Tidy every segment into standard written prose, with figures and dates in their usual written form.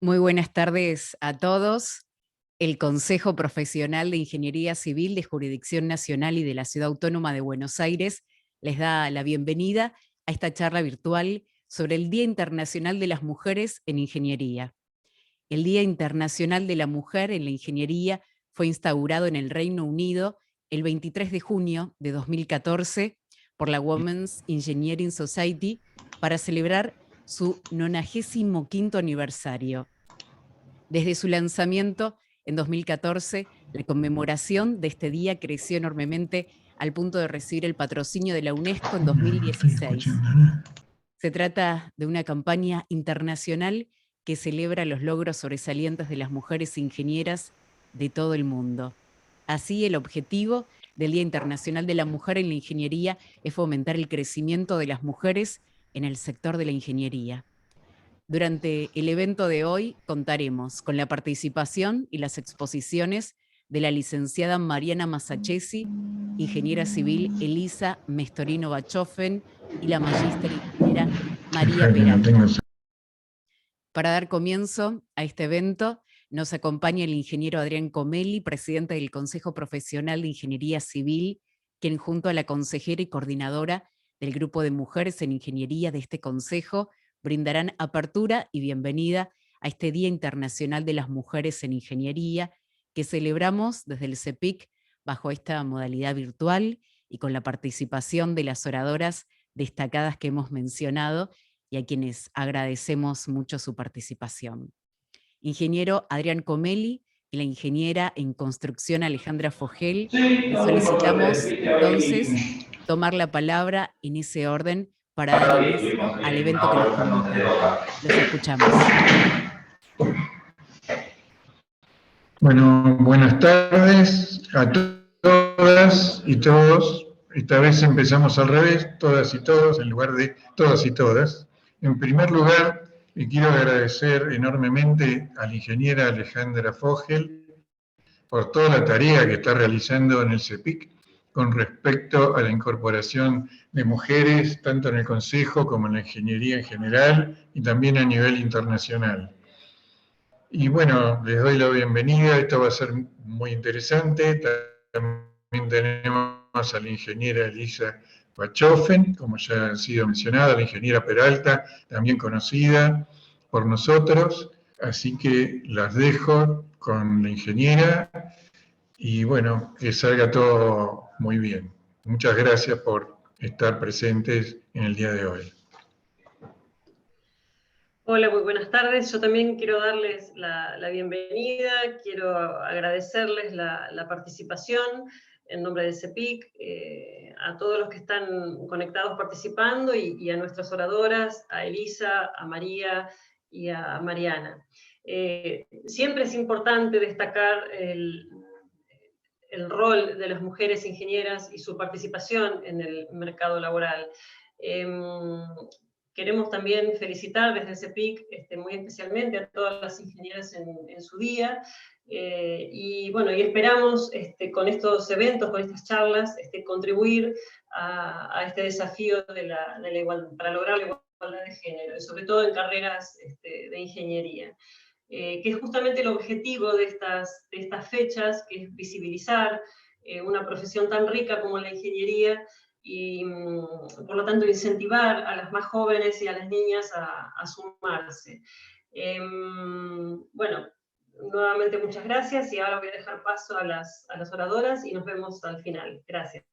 Muy buenas tardes a todos. El Consejo Profesional de Ingeniería Civil de Jurisdicción Nacional y de la Ciudad Autónoma de Buenos Aires les da la bienvenida a esta charla virtual sobre el Día Internacional de las Mujeres en Ingeniería. El Día Internacional de la Mujer en la Ingeniería fue instaurado en el Reino Unido el 23 de junio de 2014 por la Women's Engineering Society para celebrar su 95º aniversario. Desde su lanzamiento en 2014, la conmemoración de este día creció enormemente al punto de recibir el patrocinio de la UNESCO en No estoy 2016. escuchando nada. Se trata de una campaña internacional que celebra los logros sobresalientes de las mujeres ingenieras de todo el mundo. Así, el objetivo del Día Internacional de la Mujer en la Ingeniería es fomentar el crecimiento de las mujeres en el sector de la ingeniería. Durante el evento de hoy contaremos con la participación y las exposiciones de la licenciada Mariana Masachesi, ingeniera civil Elisa Mestorino Bachofen y la magíster ingeniera María Fíjate, no tengo. Peralta. Para dar comienzo a este evento, nos acompaña el ingeniero Adrián Comelli, presidente del Consejo Profesional de Ingeniería Civil, quien junto a la consejera y coordinadora del Grupo de Mujeres en Ingeniería de este consejo, brindarán apertura y bienvenida a este Día Internacional de las Mujeres en Ingeniería, que celebramos desde el CEPIC bajo esta modalidad virtual y con la participación de las oradoras destacadas que hemos mencionado y a quienes agradecemos mucho su participación. Ingeniero Adrián Comelli y la ingeniera en construcción Alejandra Fogel, Sí, les no importa, solicitamos ahora entonces mismo. tomar la palabra en ese orden para dar Ahora inicio estuvimos al en evento una que nos hora tratando de convoca. bajar. Los escuchamos. Bueno, buenas tardes a todas y todos. Esta vez empezamos al revés, todas y todos, en lugar de todas y todas. En primer lugar, le quiero agradecer enormemente a la ingeniera Alejandra Fogel por toda la tarea que está realizando en el CEPIC con respecto a la incorporación de mujeres, tanto en el Consejo como en la ingeniería en general y también a nivel internacional. Y bueno, les doy la bienvenida, esto va a ser muy interesante. También tenemos a la ingeniera Elisa Bachofen, como ya ha sido mencionada, la ingeniera Peralta, también conocida por nosotros. Así que las dejo con la ingeniera y bueno, que salga todo muy bien. Muchas gracias por estar presentes en el día de hoy. Hola, muy buenas tardes. Yo también quiero darles la bienvenida, quiero agradecerles la participación en nombre de CEPIC, a todos los que están conectados participando y a nuestras oradoras, a Elisa, a María y a Mariana. Siempre es importante destacar el rol de las mujeres ingenieras y su participación en el mercado laboral. Queremos también felicitar desde CEPIC muy especialmente a todas las ingenieras en su día, y bueno, y esperamos con estos eventos, con estas charlas, contribuir a este desafío de la igualdad, para lograr la igualdad de género, y sobre todo en carreras de ingeniería. Que es justamente el objetivo de estas fechas, que es visibilizar una profesión tan rica como la ingeniería y, por lo tanto, incentivar a las más jóvenes y a las niñas a sumarse. Bueno, nuevamente muchas gracias y ahora voy a dejar paso a las oradoras y nos vemos al final. Gracias.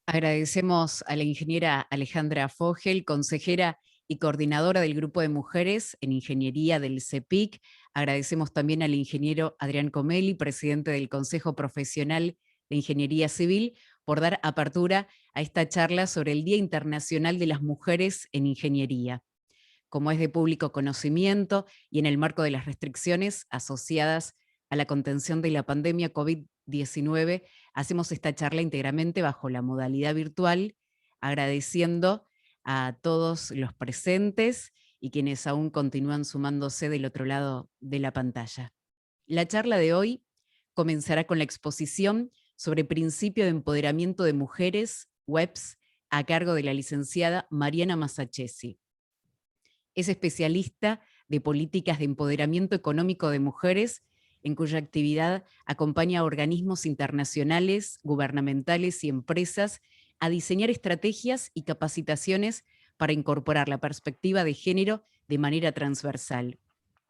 Agradecemos a la ingeniera Alejandra Fogel, consejera y coordinadora del Grupo de Mujeres en Ingeniería del CEPIC. Agradecemos también al ingeniero Adrián Comelli, presidente del Consejo Profesional de Ingeniería Civil, por dar apertura a esta charla sobre el Día Internacional de las Mujeres en Ingeniería. Como es de público conocimiento y en el marco de las restricciones asociadas a la contención de la pandemia COVID-19, hacemos esta charla íntegramente bajo la modalidad virtual, agradeciendo a todos los presentes y quienes aún continúan sumándose del otro lado de la pantalla. La charla de hoy comenzará con la exposición sobre principio de empoderamiento de mujeres, WEPS, a cargo de la licenciada Mariana Masachesi. Es especialista de políticas de empoderamiento económico de mujeres, en cuya actividad acompaña a organismos internacionales, gubernamentales y empresas a diseñar estrategias y capacitaciones para incorporar la perspectiva de género de manera transversal.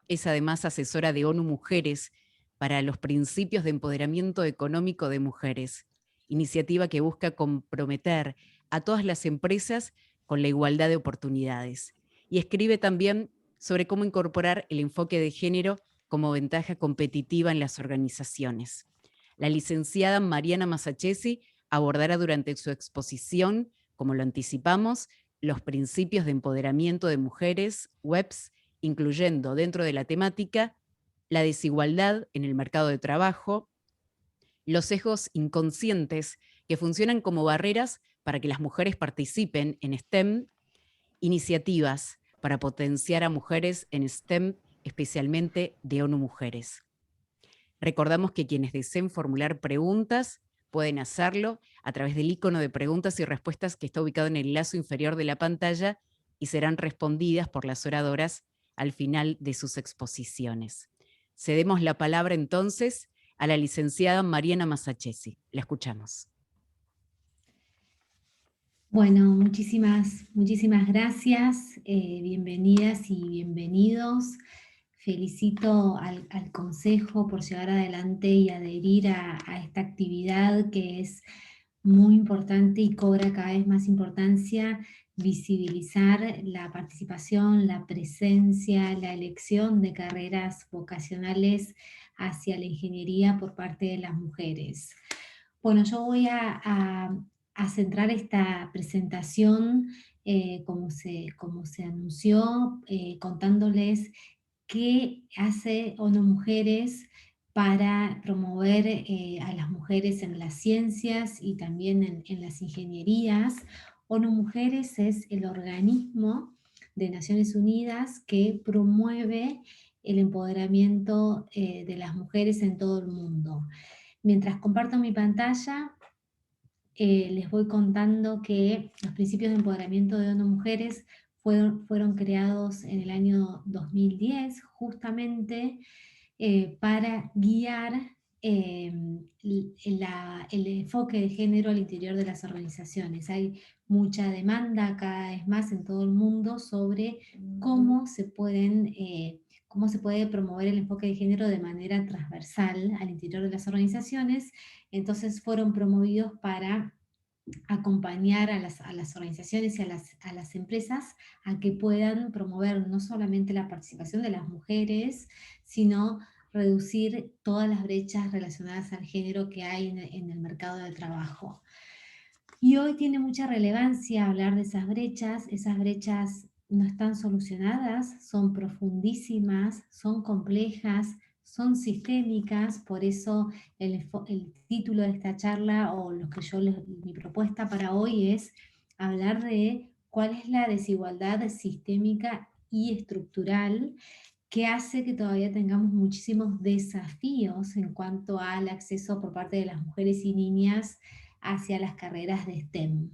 Es además asesora de ONU Mujeres para los principios de empoderamiento económico de mujeres, iniciativa que busca comprometer a todas las empresas con la igualdad de oportunidades. Y escribe también sobre cómo incorporar el enfoque de género como ventaja competitiva en las organizaciones. La licenciada Mariana Masachesi abordará durante su exposición, como lo anticipamos, los principios de empoderamiento de mujeres, webs, incluyendo dentro de la temática la desigualdad en el mercado de trabajo, los sesgos inconscientes que funcionan como barreras para que las mujeres participen en STEM, iniciativas para potenciar a mujeres en STEM, especialmente de ONU Mujeres. Recordamos que quienes deseen formular preguntas pueden hacerlo a través del icono de preguntas y respuestas que está ubicado en el lazo inferior de la pantalla y serán respondidas por las oradoras al final de sus exposiciones. Cedemos la palabra entonces a la licenciada Mariana Masachesi. La escuchamos. Bueno, muchísimas gracias, bienvenidas y bienvenidos. Felicito al Consejo por llevar adelante y adherir a esta actividad que es muy importante y cobra cada vez más importancia, visibilizar la participación, la presencia, la elección de carreras vocacionales hacia la ingeniería por parte de las mujeres. Bueno, yo voy a centrar esta presentación como se anunció, contándoles qué hace ONU Mujeres para promover a las mujeres en las ciencias y también en las ingenierías. ONU Mujeres es el organismo de Naciones Unidas que promueve el empoderamiento de las mujeres en todo el mundo. Mientras comparto mi pantalla, les voy contando que los principios de empoderamiento de ONU Mujeres fueron creados en el año 2010, justamente para guiar el enfoque de género al interior de las organizaciones. Hay mucha demanda cada vez más en todo el mundo sobre cómo se puede promover el enfoque de género de manera transversal al interior de las organizaciones. Entonces fueron promovidos para acompañar a las organizaciones y a las empresas a que puedan promover no solamente la participación de las mujeres, sino reducir todas las brechas relacionadas al género que hay en el mercado de trabajo. Y hoy tiene mucha relevancia hablar de esas brechas no están solucionadas, son profundísimas, son complejas, son sistémicas, por eso el título de esta charla, o mi propuesta para hoy es hablar de cuál es la desigualdad sistémica y estructural que hace que todavía tengamos muchísimos desafíos en cuanto al acceso por parte de las mujeres y niñas hacia las carreras de STEM.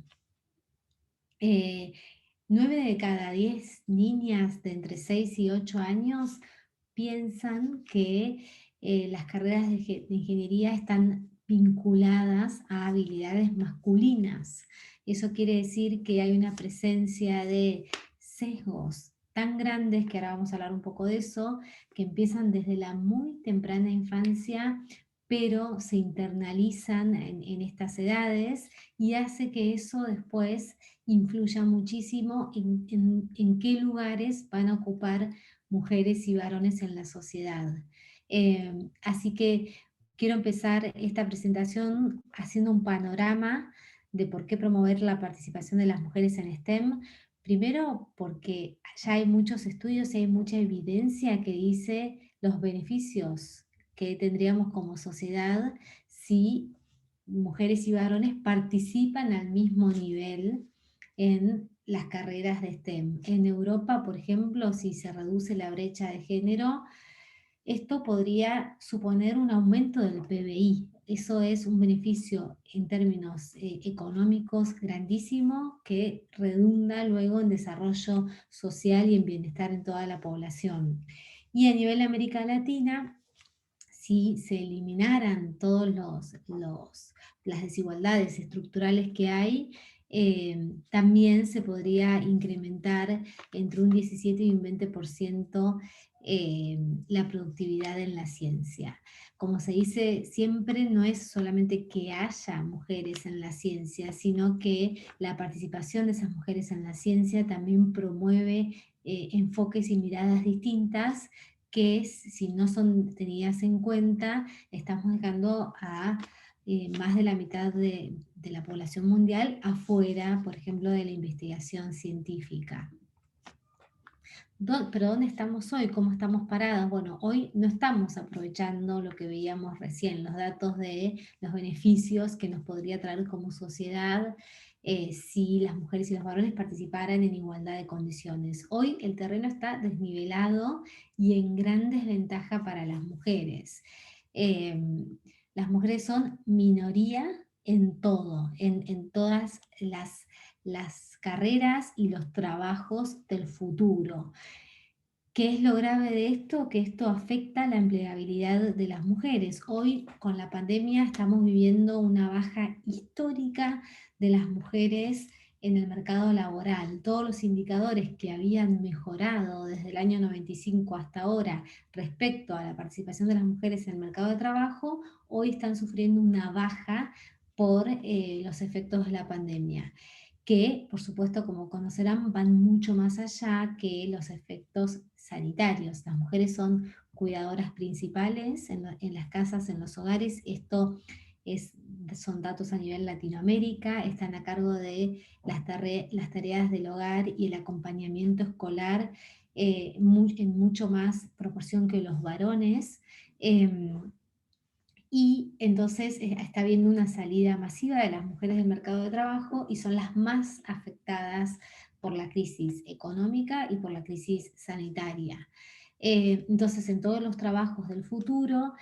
9 de cada 10 niñas de entre 6 y 8 años piensan que las carreras de ingeniería están vinculadas a habilidades masculinas. Eso quiere decir que hay una presencia de sesgos tan grandes, que ahora vamos a hablar un poco de eso, que empiezan desde la muy temprana infancia, pero se internalizan en estas edades y hace que eso después influya muchísimo en qué lugares van a ocupar mujeres y varones en la sociedad. Así que quiero empezar esta presentación haciendo un panorama de por qué promover la participación de las mujeres en STEM. Primero, porque ya hay muchos estudios y hay mucha evidencia que dice los beneficios que tendríamos como sociedad si mujeres y varones participan al mismo nivel en las carreras de STEM. En Europa, por ejemplo, si se reduce la brecha de género, esto podría suponer un aumento del PBI. eso es un beneficio en términos económicos grandísimo que redunda luego en desarrollo social y en bienestar en toda la población. Y a nivel de América Latina, si se eliminaran todas las desigualdades estructurales que hay, también se podría incrementar entre un 17 y un 20% la productividad en la ciencia. Como se dice siempre, no es solamente que haya mujeres en la ciencia, sino que la participación de esas mujeres en la ciencia también promueve enfoques y miradas distintas que si no son tenidas en cuenta, estamos dejando a más de la mitad de la población mundial afuera, por ejemplo, de la investigación científica. Pero ¿dónde estamos hoy? ¿Cómo estamos paradas? Bueno, hoy no estamos aprovechando lo que veíamos recién, los datos de los beneficios que nos podría traer como sociedad si las mujeres y los varones participaran en igualdad de condiciones. Hoy el terreno está desnivelado y en gran desventaja para las mujeres. Las mujeres son minoría en todo, en todas las carreras y los trabajos del futuro. ¿Qué es lo grave de esto? Que esto afecta la empleabilidad de las mujeres. Hoy, con la pandemia, estamos viviendo una baja histórica de las mujeres en el mercado laboral. Todos los indicadores que habían mejorado desde el año 95 hasta ahora respecto a la participación de las mujeres en el mercado de trabajo, hoy están sufriendo una baja por los efectos de la pandemia, que por supuesto, como conocerán, van mucho más allá que los efectos sanitarios. Las mujeres son cuidadoras principales en las casas, en los hogares. Esto son datos a nivel Latinoamérica, están a cargo de las tareas del hogar y el acompañamiento escolar en mucho más proporción que los varones. Y entonces está habiendo una salida masiva de las mujeres del mercado de trabajo y son las más afectadas por la crisis económica y por la crisis sanitaria. Entonces, en todos los trabajos del futuro,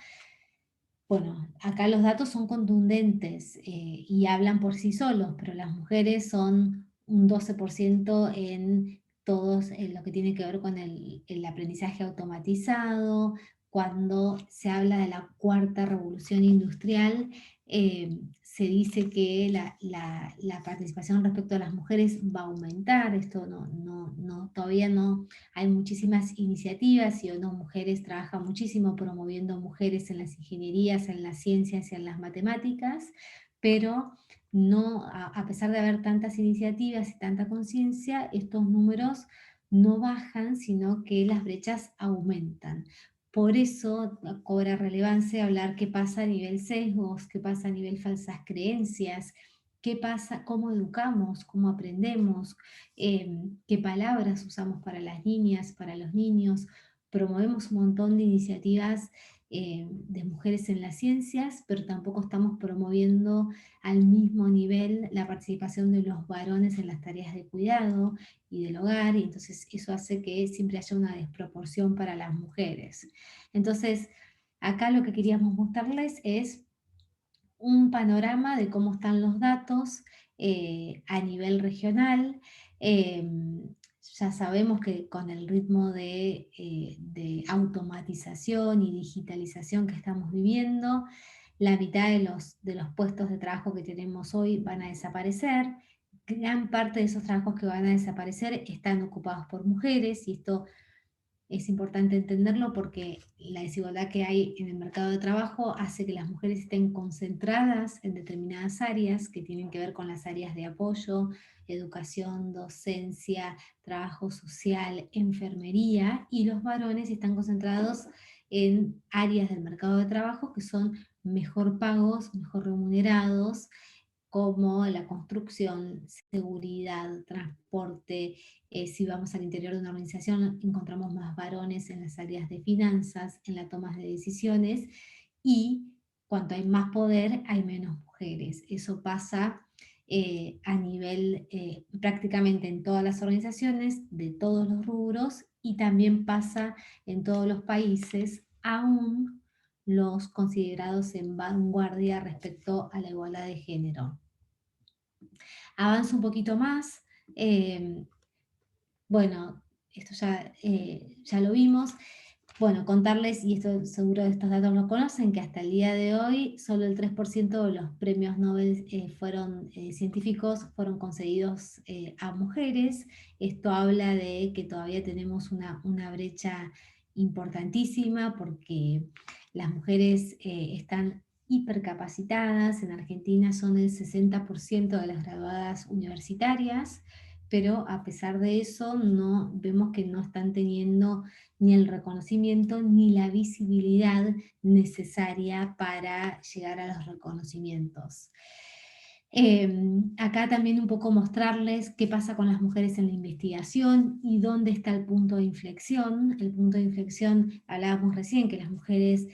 bueno, acá los datos son contundentes y hablan por sí solos, pero las mujeres son un 12% en todos lo que tiene que ver con el aprendizaje automatizado. Cuando se habla de la cuarta revolución industrial, se dice que la participación respecto a las mujeres va a aumentar. Esto todavía no, hay muchísimas iniciativas y ONU Mujeres trabaja muchísimo promoviendo mujeres en las ingenierías, en las ciencias y en las matemáticas, pero no, a pesar de haber tantas iniciativas y tanta conciencia, estos números no bajan, sino que las brechas aumentan. Por eso cobra relevancia hablar qué pasa a nivel sesgos, qué pasa a nivel falsas creencias, qué pasa, cómo educamos, cómo aprendemos, qué palabras usamos para las niñas, para los niños. Promovemos un montón de iniciativas de mujeres en las ciencias, pero tampoco estamos promoviendo al mismo nivel la participación de los varones en las tareas de cuidado y del hogar, y entonces eso hace que siempre haya una desproporción para las mujeres. Entonces, acá lo que queríamos mostrarles es un panorama de cómo están los datos a nivel regional. Ya sabemos que con el ritmo de automatización y digitalización que estamos viviendo, la mitad de los puestos de trabajo que tenemos hoy van a desaparecer. Gran parte de esos trabajos que van a desaparecer están ocupados por mujeres, y esto es importante entenderlo porque la desigualdad que hay en el mercado de trabajo hace que las mujeres estén concentradas en determinadas áreas que tienen que ver con las áreas de apoyo, educación, docencia, trabajo social, enfermería, y los varones están concentrados en áreas del mercado de trabajo que son mejor pagos, mejor remunerados, como la construcción, seguridad, transporte. Si vamos al interior de una organización, encontramos más varones en las áreas de finanzas, en la toma de decisiones, y cuanto hay más poder, hay menos mujeres. Eso pasa a nivel prácticamente en todas las organizaciones, de todos los rubros, y también pasa en todos los países, aún los considerados en vanguardia respecto a la igualdad de género. Avanzo un poquito más. Bueno, esto ya lo vimos. Bueno, contarles, y esto seguro de estos datos lo conocen, que hasta el día de hoy solo el 3% de los premios Nobel científicos fueron concedidos a mujeres. Esto habla de que todavía tenemos una brecha importantísima porque las mujeres están hipercapacitadas. En Argentina son el 60% de las graduadas universitarias, pero a pesar de eso vemos que no están teniendo ni el reconocimiento ni la visibilidad necesaria para llegar a los reconocimientos. Acá también un poco mostrarles qué pasa con las mujeres en la investigación y dónde está el punto de inflexión. El punto de inflexión, hablábamos recién que las mujeres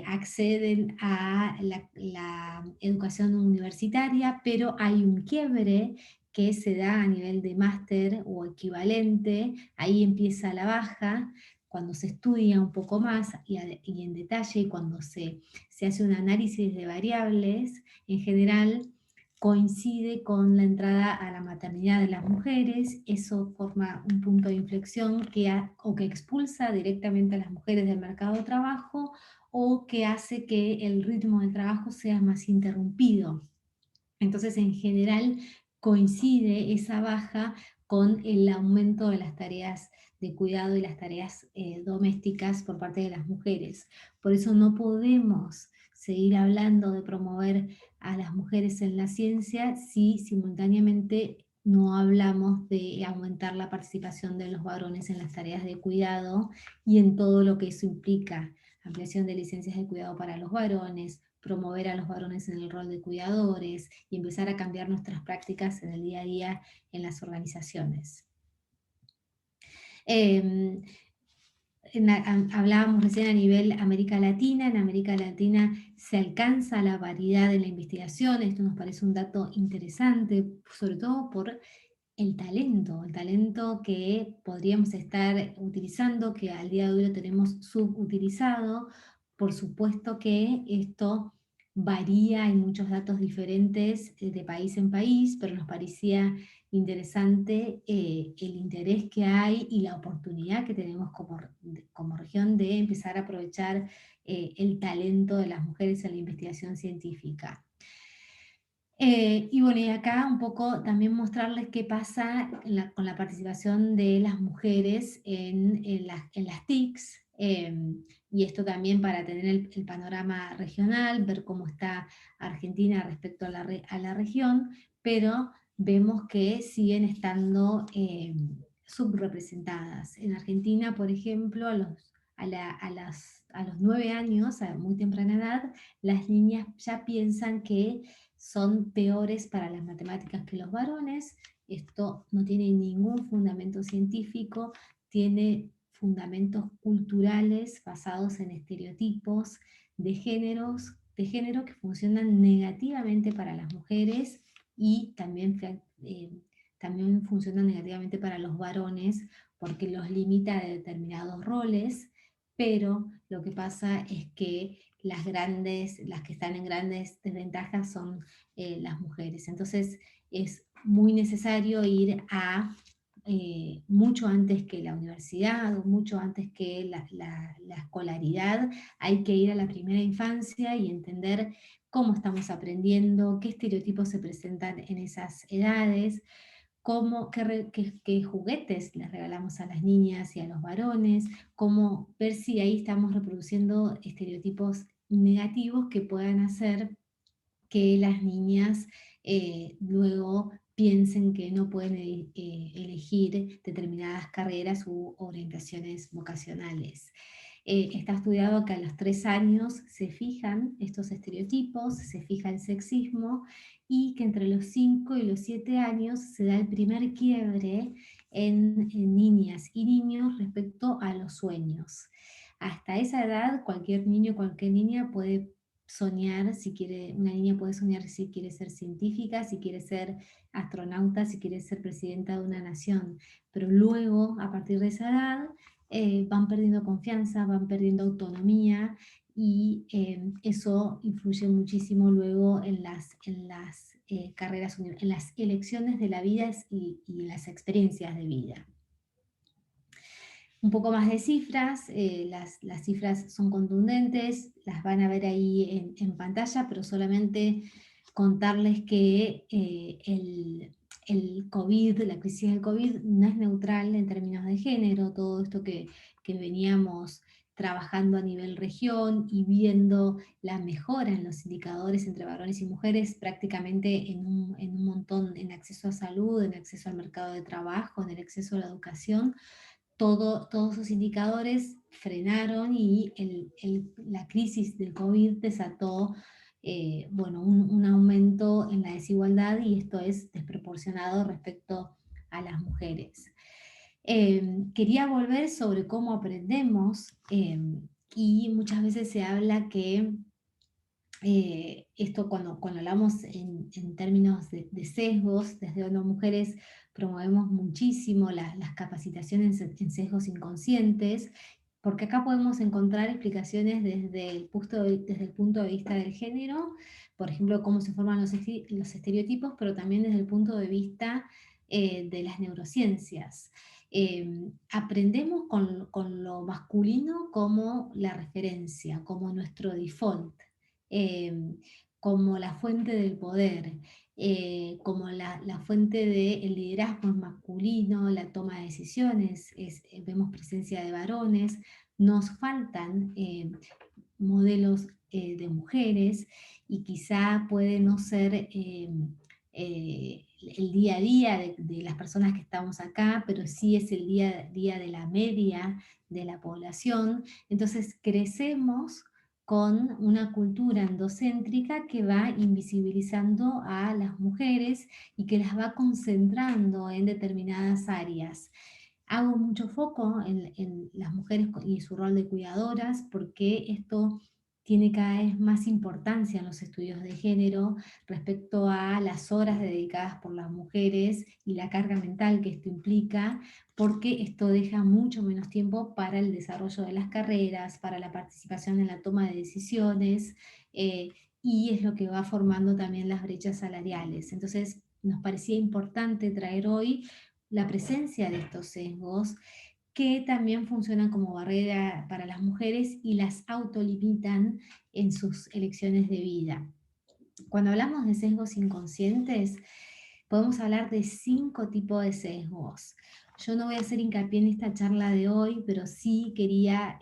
acceden a la educación universitaria, pero hay un quiebre que se da a nivel de máster o equivalente. Ahí empieza la baja, cuando se estudia un poco más y en detalle, y cuando se hace un análisis de variables, en general coincide con la entrada a la maternidad de las mujeres. Eso forma un punto de inflexión que expulsa directamente a las mujeres del mercado de trabajo, o que hace que el ritmo del trabajo sea más interrumpido. Entonces, en general, coincide esa baja con el aumento de las tareas de cuidado y las tareas domésticas por parte de las mujeres. Por eso no podemos seguir hablando de promover a las mujeres en la ciencia si simultáneamente no hablamos de aumentar la participación de los varones en las tareas de cuidado y en todo lo que eso implica: ampliación de licencias de cuidado para los varones, promover a los varones en el rol de cuidadores y empezar a cambiar nuestras prácticas en el día a día en las organizaciones. Hablábamos recién a nivel América Latina. En América Latina se alcanza la paridad en la investigación. Esto nos parece un dato interesante, sobre todo por el talento que podríamos estar utilizando, que al día de hoy lo tenemos subutilizado. Por supuesto que esto varía, hay muchos datos diferentes de país en país, pero nos parecía interesante el interés que hay y la oportunidad que tenemos como región de empezar a aprovechar el talento de las mujeres en la investigación científica. Y bueno, y acá un poco también mostrarles qué pasa con la participación de las mujeres en las TICs, y esto también para tener el panorama regional, ver cómo está Argentina respecto a la región, pero vemos que siguen estando subrepresentadas. En Argentina, por ejemplo, a los 9 años, a muy temprana edad, las niñas ya piensan que son peores para las matemáticas que los varones. Esto no tiene ningún fundamento científico, tiene fundamentos culturales basados en estereotipos de género que funcionan negativamente para las mujeres y también funcionan negativamente para los varones porque los limita a determinados roles. Pero lo que pasa es que las que están en grandes desventajas son las mujeres. Entonces es muy necesario ir a mucho antes que la universidad o mucho antes que la escolaridad. Hay que ir a la primera infancia y entender cómo estamos aprendiendo, qué estereotipos se presentan en esas edades, qué juguetes les regalamos a las niñas y a los varones, cómo ver si ahí estamos reproduciendo estereotipos negativos que puedan hacer que las niñas luego piensen que no pueden elegir determinadas carreras u orientaciones vocacionales. Está estudiado que a los 3 años se fijan estos estereotipos, se fija el sexismo, y que entre los 5 y los 7 años se da el primer quiebre en niñas y niños respecto a los sueños. Hasta esa edad cualquier niño, cualquier niña puede soñar, una niña puede soñar si quiere ser científica, si quiere ser astronauta, si quiere ser presidenta de una nación, pero luego, a partir de esa edad, van perdiendo confianza, van perdiendo autonomía y eso influye muchísimo luego en las carreras, en las elecciones de la vida y las experiencias de vida. Un poco más de cifras, las cifras son contundentes, las van a ver ahí en pantalla, pero solamente contarles que el COVID, la crisis del COVID no es neutral en términos de género. Todo esto que veníamos trabajando a nivel región y viendo la mejora en los indicadores entre varones y mujeres prácticamente en un montón, en acceso a salud, en acceso al mercado de trabajo, en el acceso a la educación. Todos esos indicadores frenaron y la crisis del COVID desató un aumento en la desigualdad, y esto es desproporcionado respecto a las mujeres. Quería volver sobre cómo aprendemos, y muchas veces se habla que esto cuando hablamos en términos de sesgos, desde ONU Mujeres promovemos muchísimo las capacitaciones en sesgos inconscientes, porque acá podemos encontrar explicaciones desde el punto de vista del género, por ejemplo, cómo se forman los estereotipos, pero también desde el punto de vista de las neurociencias. Aprendemos con lo masculino como la referencia, como nuestro default. Como la fuente del poder, como la fuente del liderazgo masculino, la toma de decisiones, vemos presencia de varones, nos faltan modelos de mujeres, y quizá puede no ser el día a día de las personas que estamos acá, pero sí es el día a día de la media de la población. Entonces crecemos con una cultura endocéntrica que va invisibilizando a las mujeres y que las va concentrando en determinadas áreas. Hago mucho foco en las mujeres y su rol de cuidadoras, porque esto tiene cada vez más importancia en los estudios de género respecto a las horas dedicadas por las mujeres y la carga mental que esto implica, porque esto deja mucho menos tiempo para el desarrollo de las carreras, para la participación en la toma de decisiones, y es lo que va formando también las brechas salariales. Entonces, nos parecía importante traer hoy la presencia de estos sesgos, que también funcionan como barrera para las mujeres y las autolimitan en sus elecciones de vida. Cuando hablamos de sesgos inconscientes, podemos hablar de 5 tipos de sesgos. Yo no voy a hacer hincapié en esta charla de hoy, pero sí quería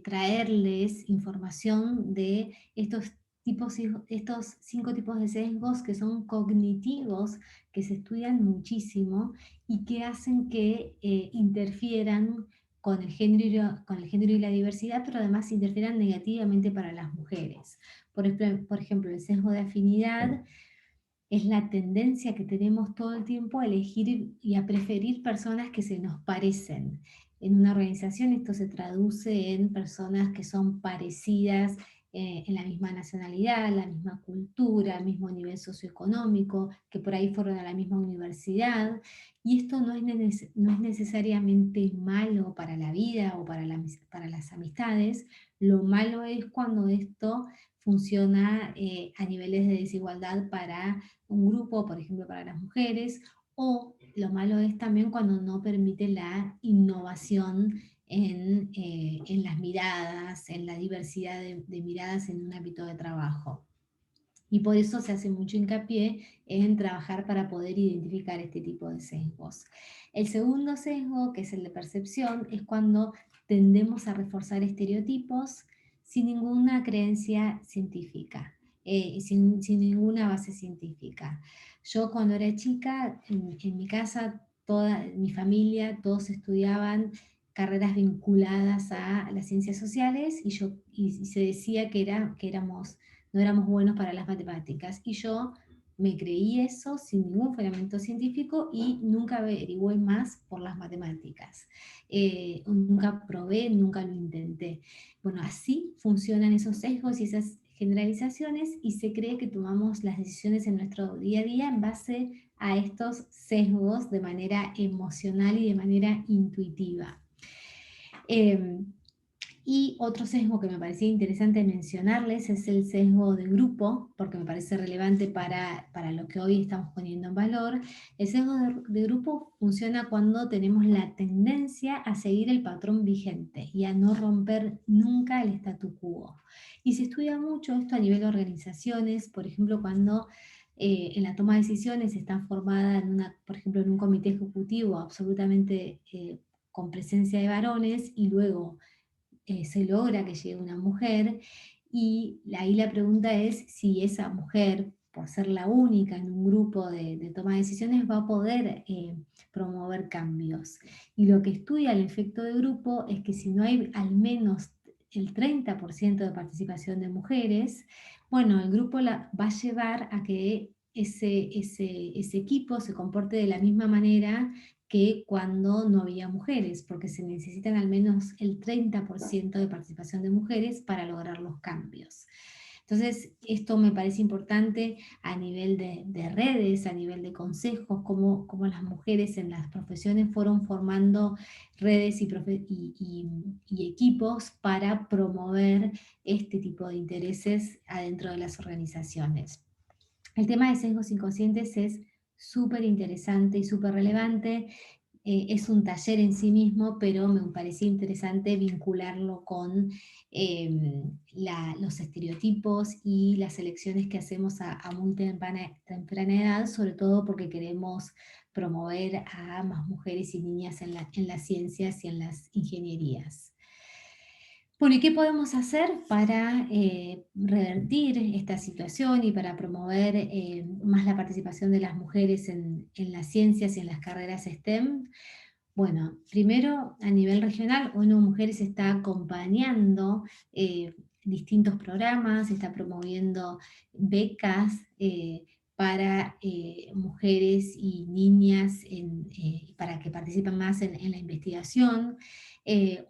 traerles información de estos 5 tipos de sesgos que son cognitivos, que se estudian muchísimo y que hacen que interfieran con el género y la diversidad, pero además interfieran negativamente para las mujeres. Por ejemplo, el sesgo de afinidad es la tendencia que tenemos todo el tiempo a elegir y a preferir personas que se nos parecen. En una organización esto se traduce en personas que son parecidas en la misma nacionalidad, la misma cultura, el mismo nivel socioeconómico, que por ahí fueron a la misma universidad. Y esto no es necesariamente malo para la vida o para las amistades. Lo malo es cuando esto funciona a niveles de desigualdad para un grupo, por ejemplo para las mujeres, o lo malo es también cuando no permite la innovación en las miradas, en la diversidad de miradas en un ámbito de trabajo. Y por eso se hace mucho hincapié en trabajar para poder identificar este tipo de sesgos. El segundo sesgo, que es el de percepción, es cuando tendemos a reforzar estereotipos sin ninguna creencia científica, sin ninguna base científica. Yo cuando era chica, en mi casa, toda mi familia, todos estudiaban carreras vinculadas a las ciencias sociales, y se decía que no éramos buenos para las matemáticas. Y yo me creí eso sin ningún fundamento científico y nunca averigüé más por las matemáticas. Nunca probé, nunca lo intenté. Bueno, así funcionan esos sesgos y esas generalizaciones, y se cree que tomamos las decisiones en nuestro día a día en base a estos sesgos de manera emocional y de manera intuitiva. Y otro sesgo que me parecía interesante mencionarles es el sesgo de grupo, porque me parece relevante para lo que hoy estamos poniendo en valor. El sesgo de grupo funciona cuando tenemos la tendencia a seguir el patrón vigente y a no romper nunca el statu quo. Y se estudia mucho esto a nivel de organizaciones, por ejemplo, cuando en la toma de decisiones está formada, por ejemplo, en un comité ejecutivo absolutamente con presencia de varones, y luego se logra que llegue una mujer, y ahí la pregunta es si esa mujer, por ser la única en un grupo de toma de decisiones, va a poder promover cambios. Y lo que estudia el efecto de grupo es que si no hay al menos el 30% de participación de mujeres, bueno, el grupo va a llevar a que ese equipo se comporte de la misma manera que cuando no había mujeres, porque se necesitan al menos el 30% de participación de mujeres para lograr los cambios. Entonces, esto me parece importante a nivel de redes, a nivel de consejos, cómo las mujeres en las profesiones fueron formando redes y equipos para promover este tipo de intereses adentro de las organizaciones. El tema de sesgos inconscientes es súper interesante y súper relevante. Es un taller en sí mismo, pero me parecía interesante vincularlo con los estereotipos y las elecciones que hacemos a muy temprana edad, sobre todo porque queremos promover a más mujeres y niñas en las ciencias y en las ingenierías. Bueno, ¿y qué podemos hacer para revertir esta situación y para promover más la participación de las mujeres en las ciencias y en las carreras STEM? Bueno, primero a nivel regional, ONU Mujeres está acompañando distintos programas, está promoviendo becas para mujeres y niñas para que participen más en la investigación.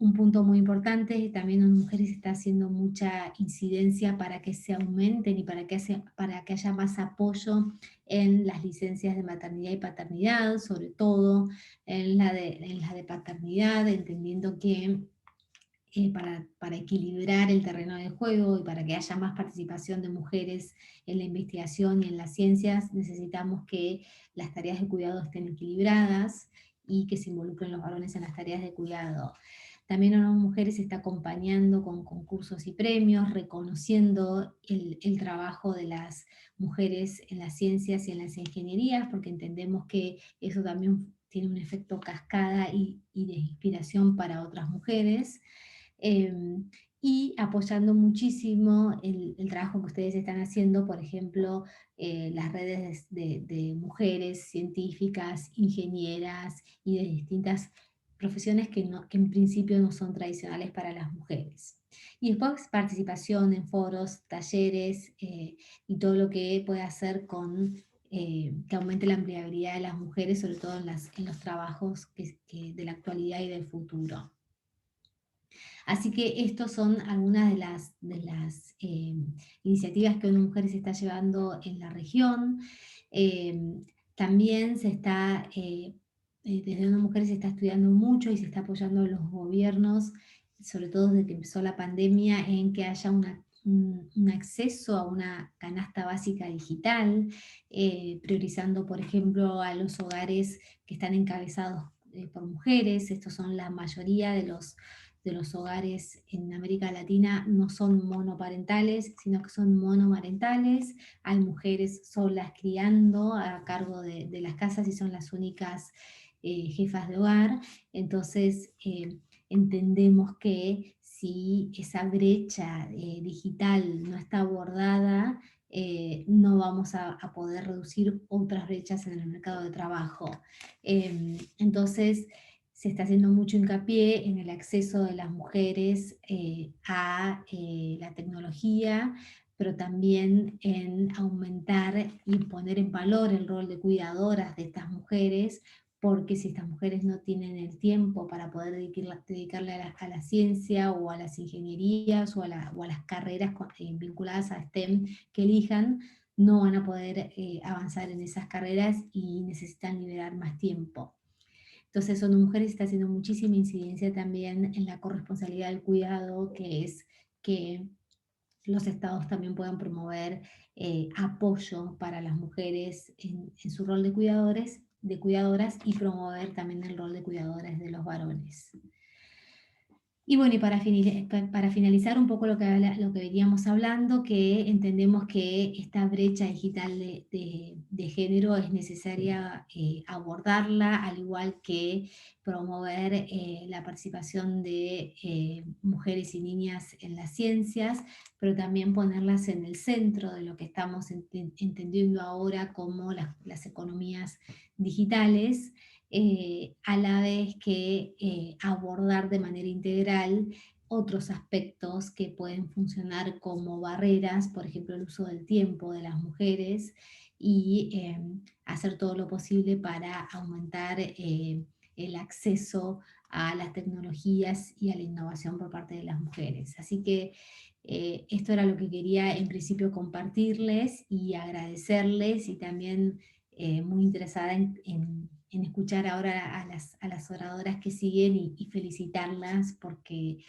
Un punto muy importante, también ONU Mujeres está haciendo mucha incidencia para que se aumenten y para que haya más apoyo en las licencias de maternidad y paternidad, sobre todo en la de paternidad, entendiendo que para equilibrar el terreno de juego y para que haya más participación de mujeres en la investigación y en las ciencias, necesitamos que las tareas de cuidado estén equilibradas y que se involucren los varones en las tareas de cuidado. También ONU Mujeres está acompañando con concursos y premios, reconociendo el trabajo de las mujeres en las ciencias y en las ingenierías, porque entendemos que eso también tiene un efecto cascada y de inspiración para otras mujeres. Y apoyando muchísimo el trabajo que ustedes están haciendo, por ejemplo, las redes de mujeres científicas, ingenieras y de distintas profesiones que en principio no son tradicionales para las mujeres. Y después participación en foros, talleres y todo lo que puede hacer que aumente la empleabilidad de las mujeres, sobre todo en los trabajos de la actualidad y del futuro. Así que estos son algunas de las iniciativas que ONU Mujeres está llevando en la región. También desde ONU Mujeres se está estudiando mucho y se está apoyando a los gobiernos, sobre todo desde que empezó la pandemia, en que haya un acceso a una canasta básica digital, priorizando, por ejemplo, a los hogares que están encabezados por mujeres. Estos son la mayoría de los hogares en América Latina, no son monoparentales, sino que son monomarentales. Hay mujeres solas criando a cargo de las casas y son las únicas jefas de hogar. Entonces, entendemos que si esa brecha digital no está abordada, no vamos a poder reducir otras brechas en el mercado de trabajo. Entonces, se está haciendo mucho hincapié en el acceso de las mujeres a la tecnología, pero también en aumentar y poner en valor el rol de cuidadoras de estas mujeres, porque si estas mujeres no tienen el tiempo para poder dedicarle a la ciencia o a las ingenierías o a las carreras vinculadas a STEM que elijan, no van a poder avanzar en esas carreras y necesitan liberar más tiempo. Entonces ONU Mujeres está haciendo muchísima incidencia también en la corresponsabilidad del cuidado, que es que los estados también puedan promover apoyo para las mujeres en su rol de cuidadoras, y promover también el rol de cuidadoras de los varones. Y bueno, y para finalizar un poco lo que veníamos hablando, que entendemos que esta brecha digital de género es necesaria abordarla, al igual que promover la participación de mujeres y niñas en las ciencias, pero también ponerlas en el centro de lo que estamos entendiendo ahora como las economías digitales, a la vez que abordar de manera integral otros aspectos que pueden funcionar como barreras, por ejemplo el uso del tiempo de las mujeres, y hacer todo lo posible para aumentar el acceso a las tecnologías y a la innovación por parte de las mujeres. Así que esto era lo que quería en principio compartirles y agradecerles, y también muy interesada en escuchar ahora a las oradoras que siguen, y felicitarlas, porque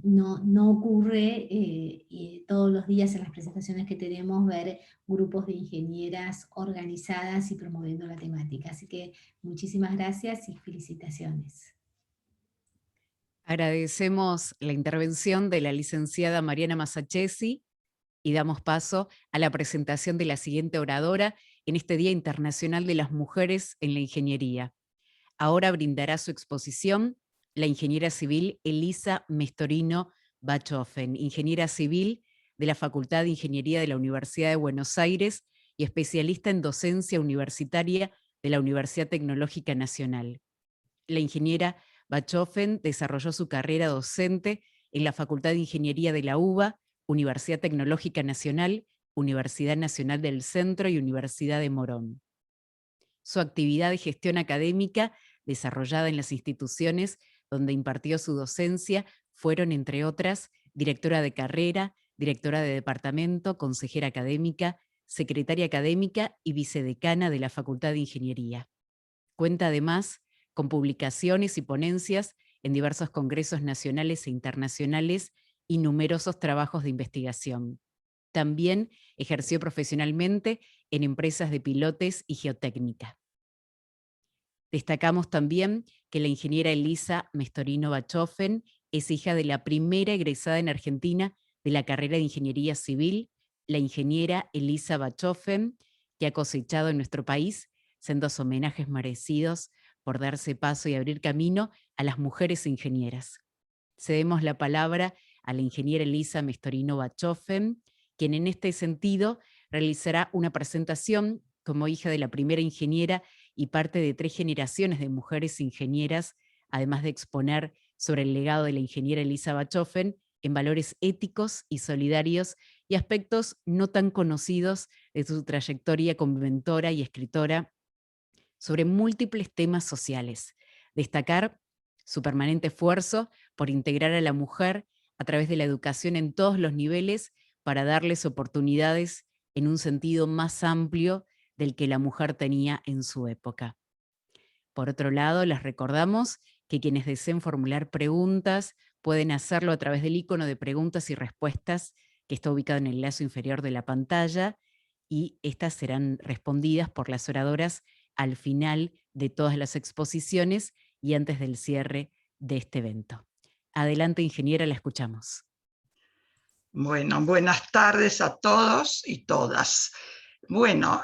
no ocurre todos los días en las presentaciones que tenemos ver grupos de ingenieras organizadas y promoviendo la temática. Así que muchísimas gracias y felicitaciones. Agradecemos la intervención de la licenciada Mariana Masachesi y damos paso a la presentación de la siguiente oradora en este Día Internacional de las Mujeres en la Ingeniería. Ahora brindará su exposición la ingeniera civil Elisa Mestorino Bachofen, ingeniera civil de la Facultad de Ingeniería de la Universidad de Buenos Aires y especialista en docencia universitaria de la Universidad Tecnológica Nacional. La ingeniera Bachofen desarrolló su carrera docente en la Facultad de Ingeniería de la UBA, Universidad Tecnológica Nacional, Universidad Nacional del Centro y Universidad de Morón. Su actividad de gestión académica, desarrollada en las instituciones donde impartió su docencia, fueron, entre otras, directora de carrera, directora de departamento, consejera académica, secretaria académica y vicedecana de la Facultad de Ingeniería. Cuenta además con publicaciones y ponencias en diversos congresos nacionales e internacionales y numerosos trabajos de investigación. También ejerció profesionalmente en empresas de pilotes y geotécnica. Destacamos también que la ingeniera Elisa Mestorino Bachofen es hija de la primera egresada en Argentina de la carrera de Ingeniería Civil, la ingeniera Elisa Bachofen, que ha cosechado en nuestro país sendos homenajes merecidos por darse paso y abrir camino a las mujeres ingenieras. Cedemos la palabra a la ingeniera Elisa Mestorino Bachofen, quien en este sentido realizará una presentación como hija de la primera ingeniera y parte de 3 generaciones de mujeres ingenieras, además de exponer sobre el legado de la ingeniera Elisa Bachofen en valores éticos y solidarios y aspectos no tan conocidos de su trayectoria como inventora y escritora sobre múltiples temas sociales. Destacar su permanente esfuerzo por integrar a la mujer a través de la educación en todos los niveles para darles oportunidades en un sentido más amplio del que la mujer tenía en su época. Por otro lado, les recordamos que quienes deseen formular preguntas pueden hacerlo a través del icono de preguntas y respuestas que está ubicado en el lazo inferior de la pantalla, y estas serán respondidas por las oradoras al final de todas las exposiciones y antes del cierre de este evento. Adelante, ingeniera, la escuchamos. Bueno, buenas tardes a todos y todas. Bueno,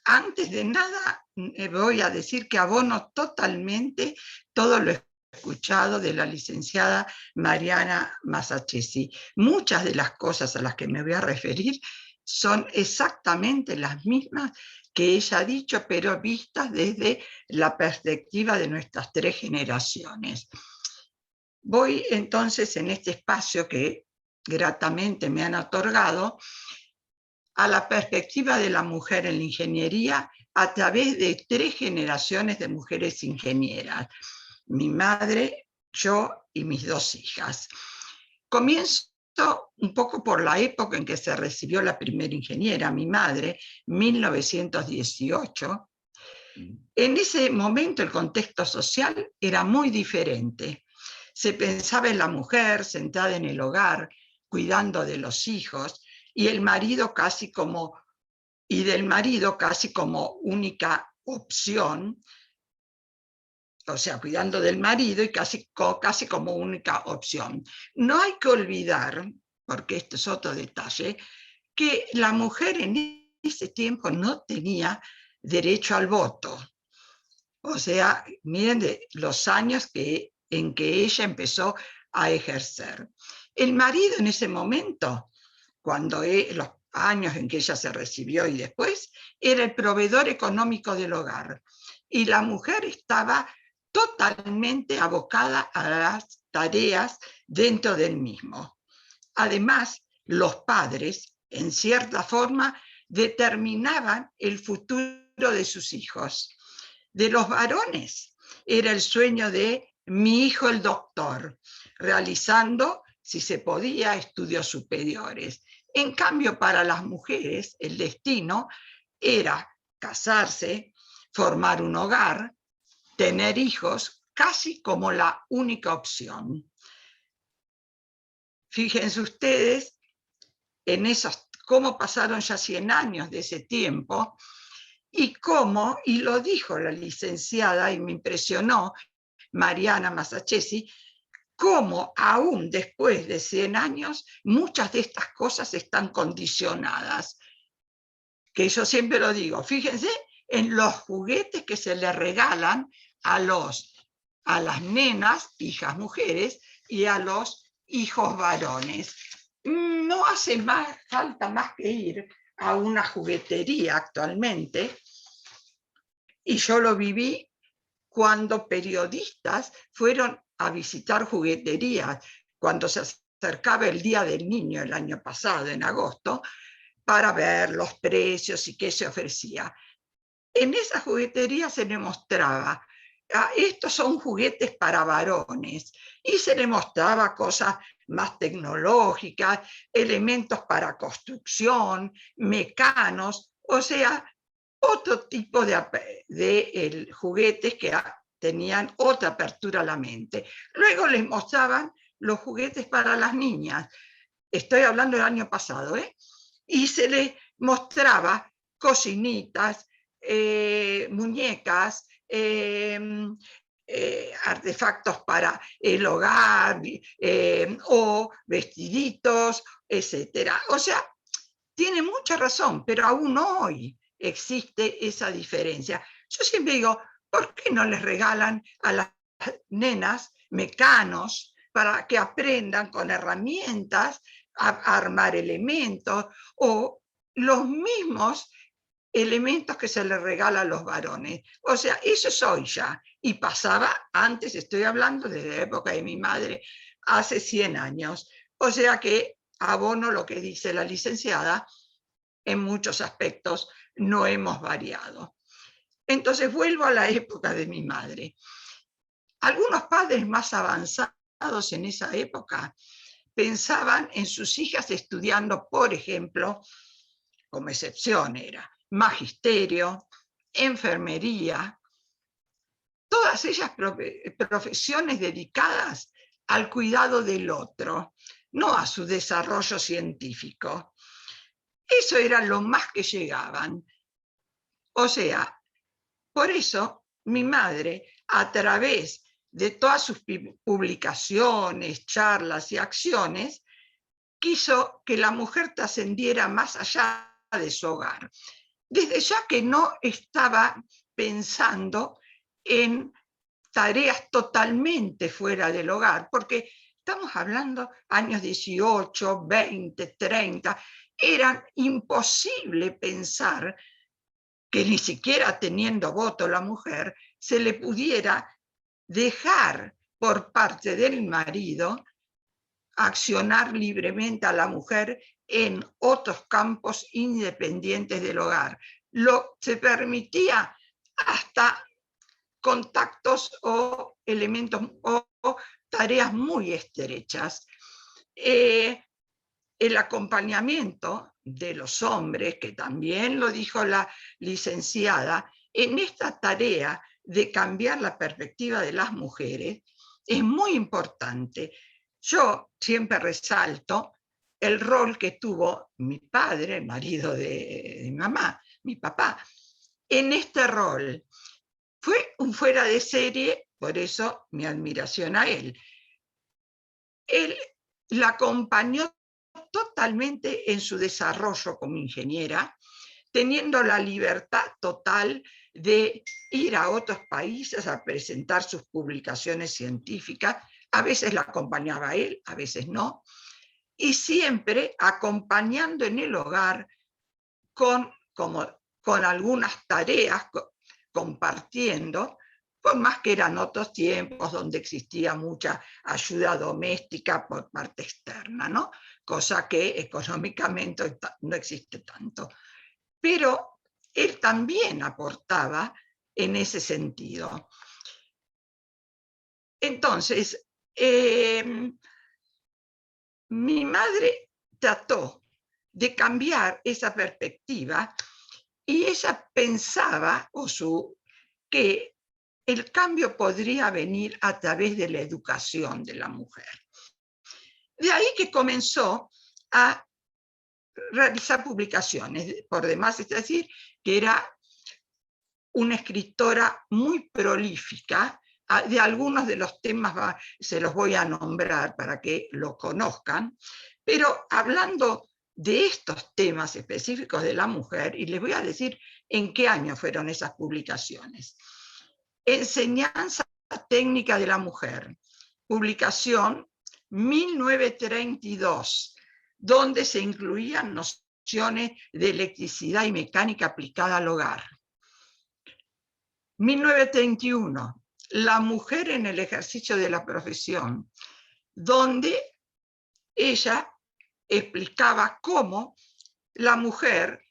antes de nada voy a decir que abono totalmente todo lo escuchado de la licenciada Mariana Masachesi. Muchas de las cosas a las que me voy a referir son exactamente las mismas que ella ha dicho, pero vistas desde la perspectiva de nuestras 3 generaciones. Voy entonces en este espacio que gratamente me han otorgado a la perspectiva de la mujer en la ingeniería a través de 3 generaciones de mujeres ingenieras. Mi madre, yo y mis 2 hijas. Comienzo un poco por la época en que se recibió la primera ingeniera, mi madre, 1918, En ese momento el contexto social era muy diferente. Se pensaba en la mujer sentada en el hogar, cuidando de los hijos, y del marido casi como única opción, o sea, cuidando del marido y casi como única opción. No hay que olvidar, porque este es otro detalle, que la mujer en ese tiempo no tenía derecho al voto. O sea, miren los años en que ella empezó a ejercer. El marido en ese momento, los años en que ella se recibió y después, era el proveedor económico del hogar. Y la mujer estaba totalmente abocada a las tareas dentro del mismo. Además, los padres, en cierta forma, determinaban el futuro de sus hijos. De los varones era el sueño de mi hijo el doctor, realizando, si se podía, estudios superiores. En cambio, para las mujeres, el destino era casarse, formar un hogar, tener hijos, casi como la única opción. Fíjense ustedes en cómo pasaron ya 100 años de ese tiempo, y lo dijo la licenciada, y me impresionó, Mariana Masachesi, cómo aún después de 100 años muchas de estas cosas están condicionadas. Que yo siempre lo digo, fíjense en los juguetes que se le regalan a las nenas, hijas mujeres, y a los hijos varones. No hace falta más que ir a una juguetería actualmente, y yo lo viví cuando periodistas fueron a visitar jugueterías, cuando se acercaba el Día del Niño el año pasado, en agosto, para ver los precios y qué se ofrecía. En esa juguetería se le mostraba, estos son juguetes para varones, y se le mostraba cosas más tecnológicas, elementos para construcción, mecanos, o sea, otro tipo de juguetes que tenían otra apertura a la mente. Luego les mostraban los juguetes para las niñas, estoy hablando del año pasado, y se les mostraba cocinitas, muñecas, artefactos para el hogar, o vestiditos, etc. O sea, tiene mucha razón, pero aún hoy existe esa diferencia. Yo siempre digo, ¿por qué no les regalan a las nenas mecanos para que aprendan con herramientas a armar elementos, o los mismos elementos que se les regala a los varones? O sea, eso es hoy ya, y pasaba antes, estoy hablando desde la época de mi madre, hace 100 años. O sea que abono lo que dice la licenciada, en muchos aspectos no hemos variado. Entonces vuelvo a la época de mi madre. Algunos padres más avanzados en esa época pensaban en sus hijas estudiando, por ejemplo, como excepción era, magisterio, enfermería, todas ellas profesiones dedicadas al cuidado del otro, no a su desarrollo científico. Eso era lo más que llegaban. O sea, por eso mi madre, a través de todas sus publicaciones, charlas y acciones, quiso que la mujer trascendiera más allá de su hogar. Desde ya que no estaba pensando en tareas totalmente fuera del hogar, porque estamos hablando años 18, 20, 30, era imposible pensar que ni siquiera teniendo voto la mujer se le pudiera dejar por parte del marido accionar libremente a la mujer en otros campos independientes del hogar. Se permitía hasta contactos o elementos o tareas muy estrechas. El acompañamiento de los hombres, que también lo dijo la licenciada, en esta tarea de cambiar la perspectiva de las mujeres es muy importante. Yo siempre resalto el rol que tuvo mi padre, el marido de mi mamá, mi papá, en este rol. Fue un fuera de serie, por eso mi admiración a él. Él la acompañó totalmente en su desarrollo como ingeniera, teniendo la libertad total de ir a otros países a presentar sus publicaciones científicas. A veces la acompañaba él, a veces no, y siempre acompañando en el hogar con algunas tareas, compartiendo, por más que eran otros tiempos donde existía mucha ayuda doméstica por parte externa, ¿no? Cosa que económicamente no existe tanto. Pero él también aportaba en ese sentido. Entonces, mi madre trató de cambiar esa perspectiva y ella pensaba que el cambio podría venir a través de la educación de la mujer. De ahí que comenzó a realizar publicaciones, por demás, es decir, que era una escritora muy prolífica. De algunos de los temas se los voy a nombrar para que lo conozcan, pero hablando de estos temas específicos de la mujer, y les voy a decir en qué año fueron esas publicaciones. Enseñanza técnica de la mujer, publicación 1932, donde se incluían nociones de electricidad y mecánica aplicada al hogar. 1931, la mujer en el ejercicio de la profesión, donde ella explicaba cómo la mujer,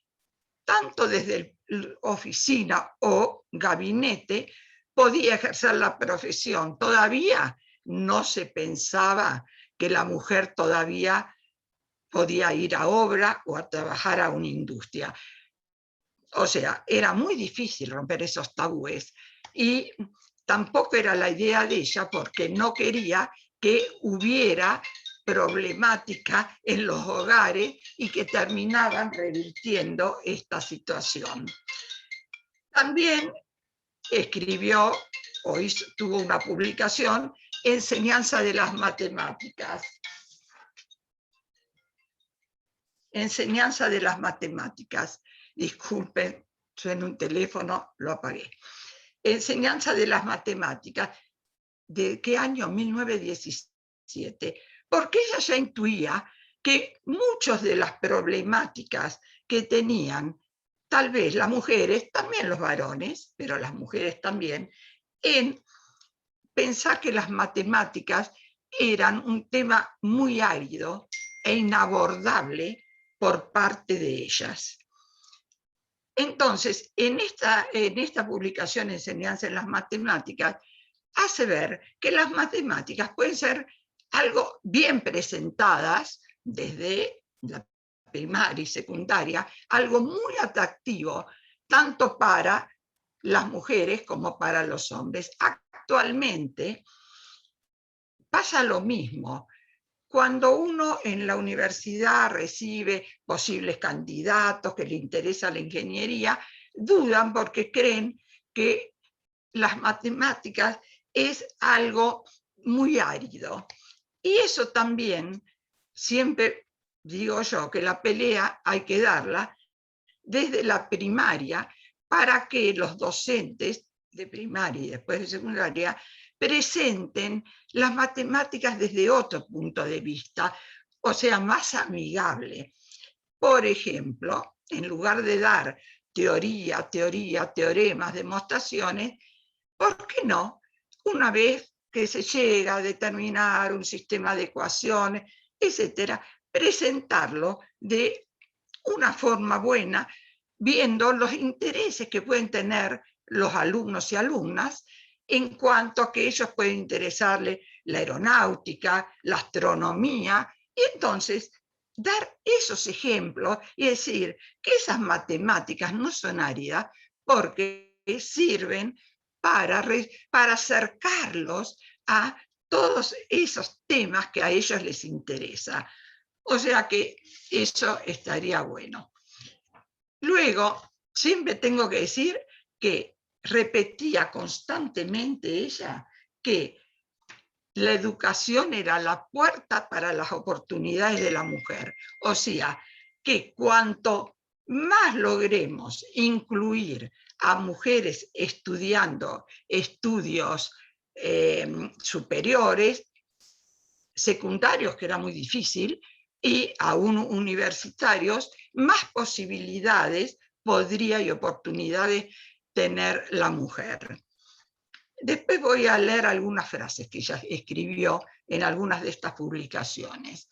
tanto desde oficina o gabinete, podía ejercer la profesión. Todavía no se pensaba que la mujer todavía podía ir a obra o a trabajar a una industria. O sea, era muy difícil romper esos tabúes y tampoco era la idea de ella porque no quería que hubiera problemática en los hogares y que terminaban revirtiendo esta situación. También escribió o tuvo una publicación, Enseñanza de las Matemáticas. Enseñanza de las Matemáticas. Disculpen, suena un teléfono, lo apagué. Enseñanza de las Matemáticas. ¿De qué año? 1917. Porque ella ya intuía que muchas de las problemáticas que tenían, tal vez las mujeres, también los varones, pero las mujeres también, en pensar que las matemáticas eran un tema muy árido e inabordable por parte de ellas. Entonces, en esta publicación Enseñanza en las Matemáticas, hace ver que las matemáticas pueden ser algo bien presentadas desde la primaria y secundaria, algo muy atractivo, tanto para las mujeres como para los hombres. Actualmente pasa lo mismo. Cuando uno en la universidad recibe posibles candidatos que le interesa la ingeniería, dudan porque creen que las matemáticas es algo muy árido. Y eso también, siempre digo yo, que la pelea hay que darla desde la primaria para que los docentes de primaria y después de secundaria presenten las matemáticas desde otro punto de vista, o sea, más amigable. Por ejemplo, en lugar de dar teoría, teoremas, demostraciones, ¿por qué no? Una vez que se llega a determinar un sistema de ecuaciones, etcétera, presentarlo de una forma buena, viendo los intereses que pueden tener los alumnos y alumnas en cuanto a que ellos pueden interesarles la aeronáutica, la astronomía, y entonces dar esos ejemplos y decir que esas matemáticas no son áridas porque sirven para acercarlos a todos esos temas que a ellos les interesa. O sea que eso estaría bueno. Luego, siempre tengo que decir que repetía constantemente ella que la educación era la puerta para las oportunidades de la mujer. O sea, que cuanto más logremos incluir a mujeres estudiando estudios superiores, secundarios, que era muy difícil, y aún universitarios, más posibilidades podría y oportunidades tener la mujer. Después voy a leer algunas frases que ella escribió en algunas de estas publicaciones.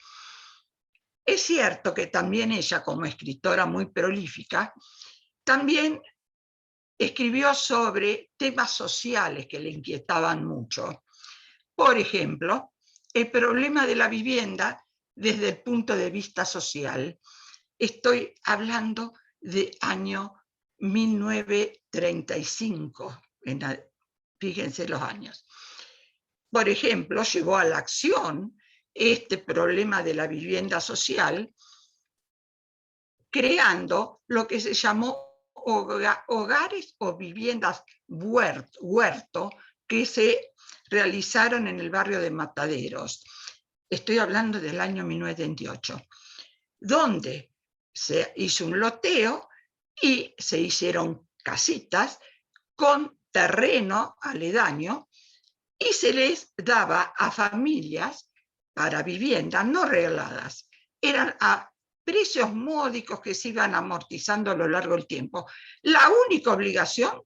Es cierto que también ella, como escritora muy prolífica, también escribió sobre temas sociales que le inquietaban mucho. Por ejemplo, el problema de la vivienda desde el punto de vista social. Estoy hablando de año 1935, fíjense los años. Por ejemplo, llevó a la acción este problema de la vivienda social, creando lo que se llamó hogares o viviendas huerto, que se realizaron en el barrio de Mataderos. Estoy hablando del año 1928, donde se hizo un loteo y se hicieron casitas con terreno aledaño y se les daba a familias para viviendas no regladas. Eran a precios módicos que se iban amortizando a lo largo del tiempo. La única obligación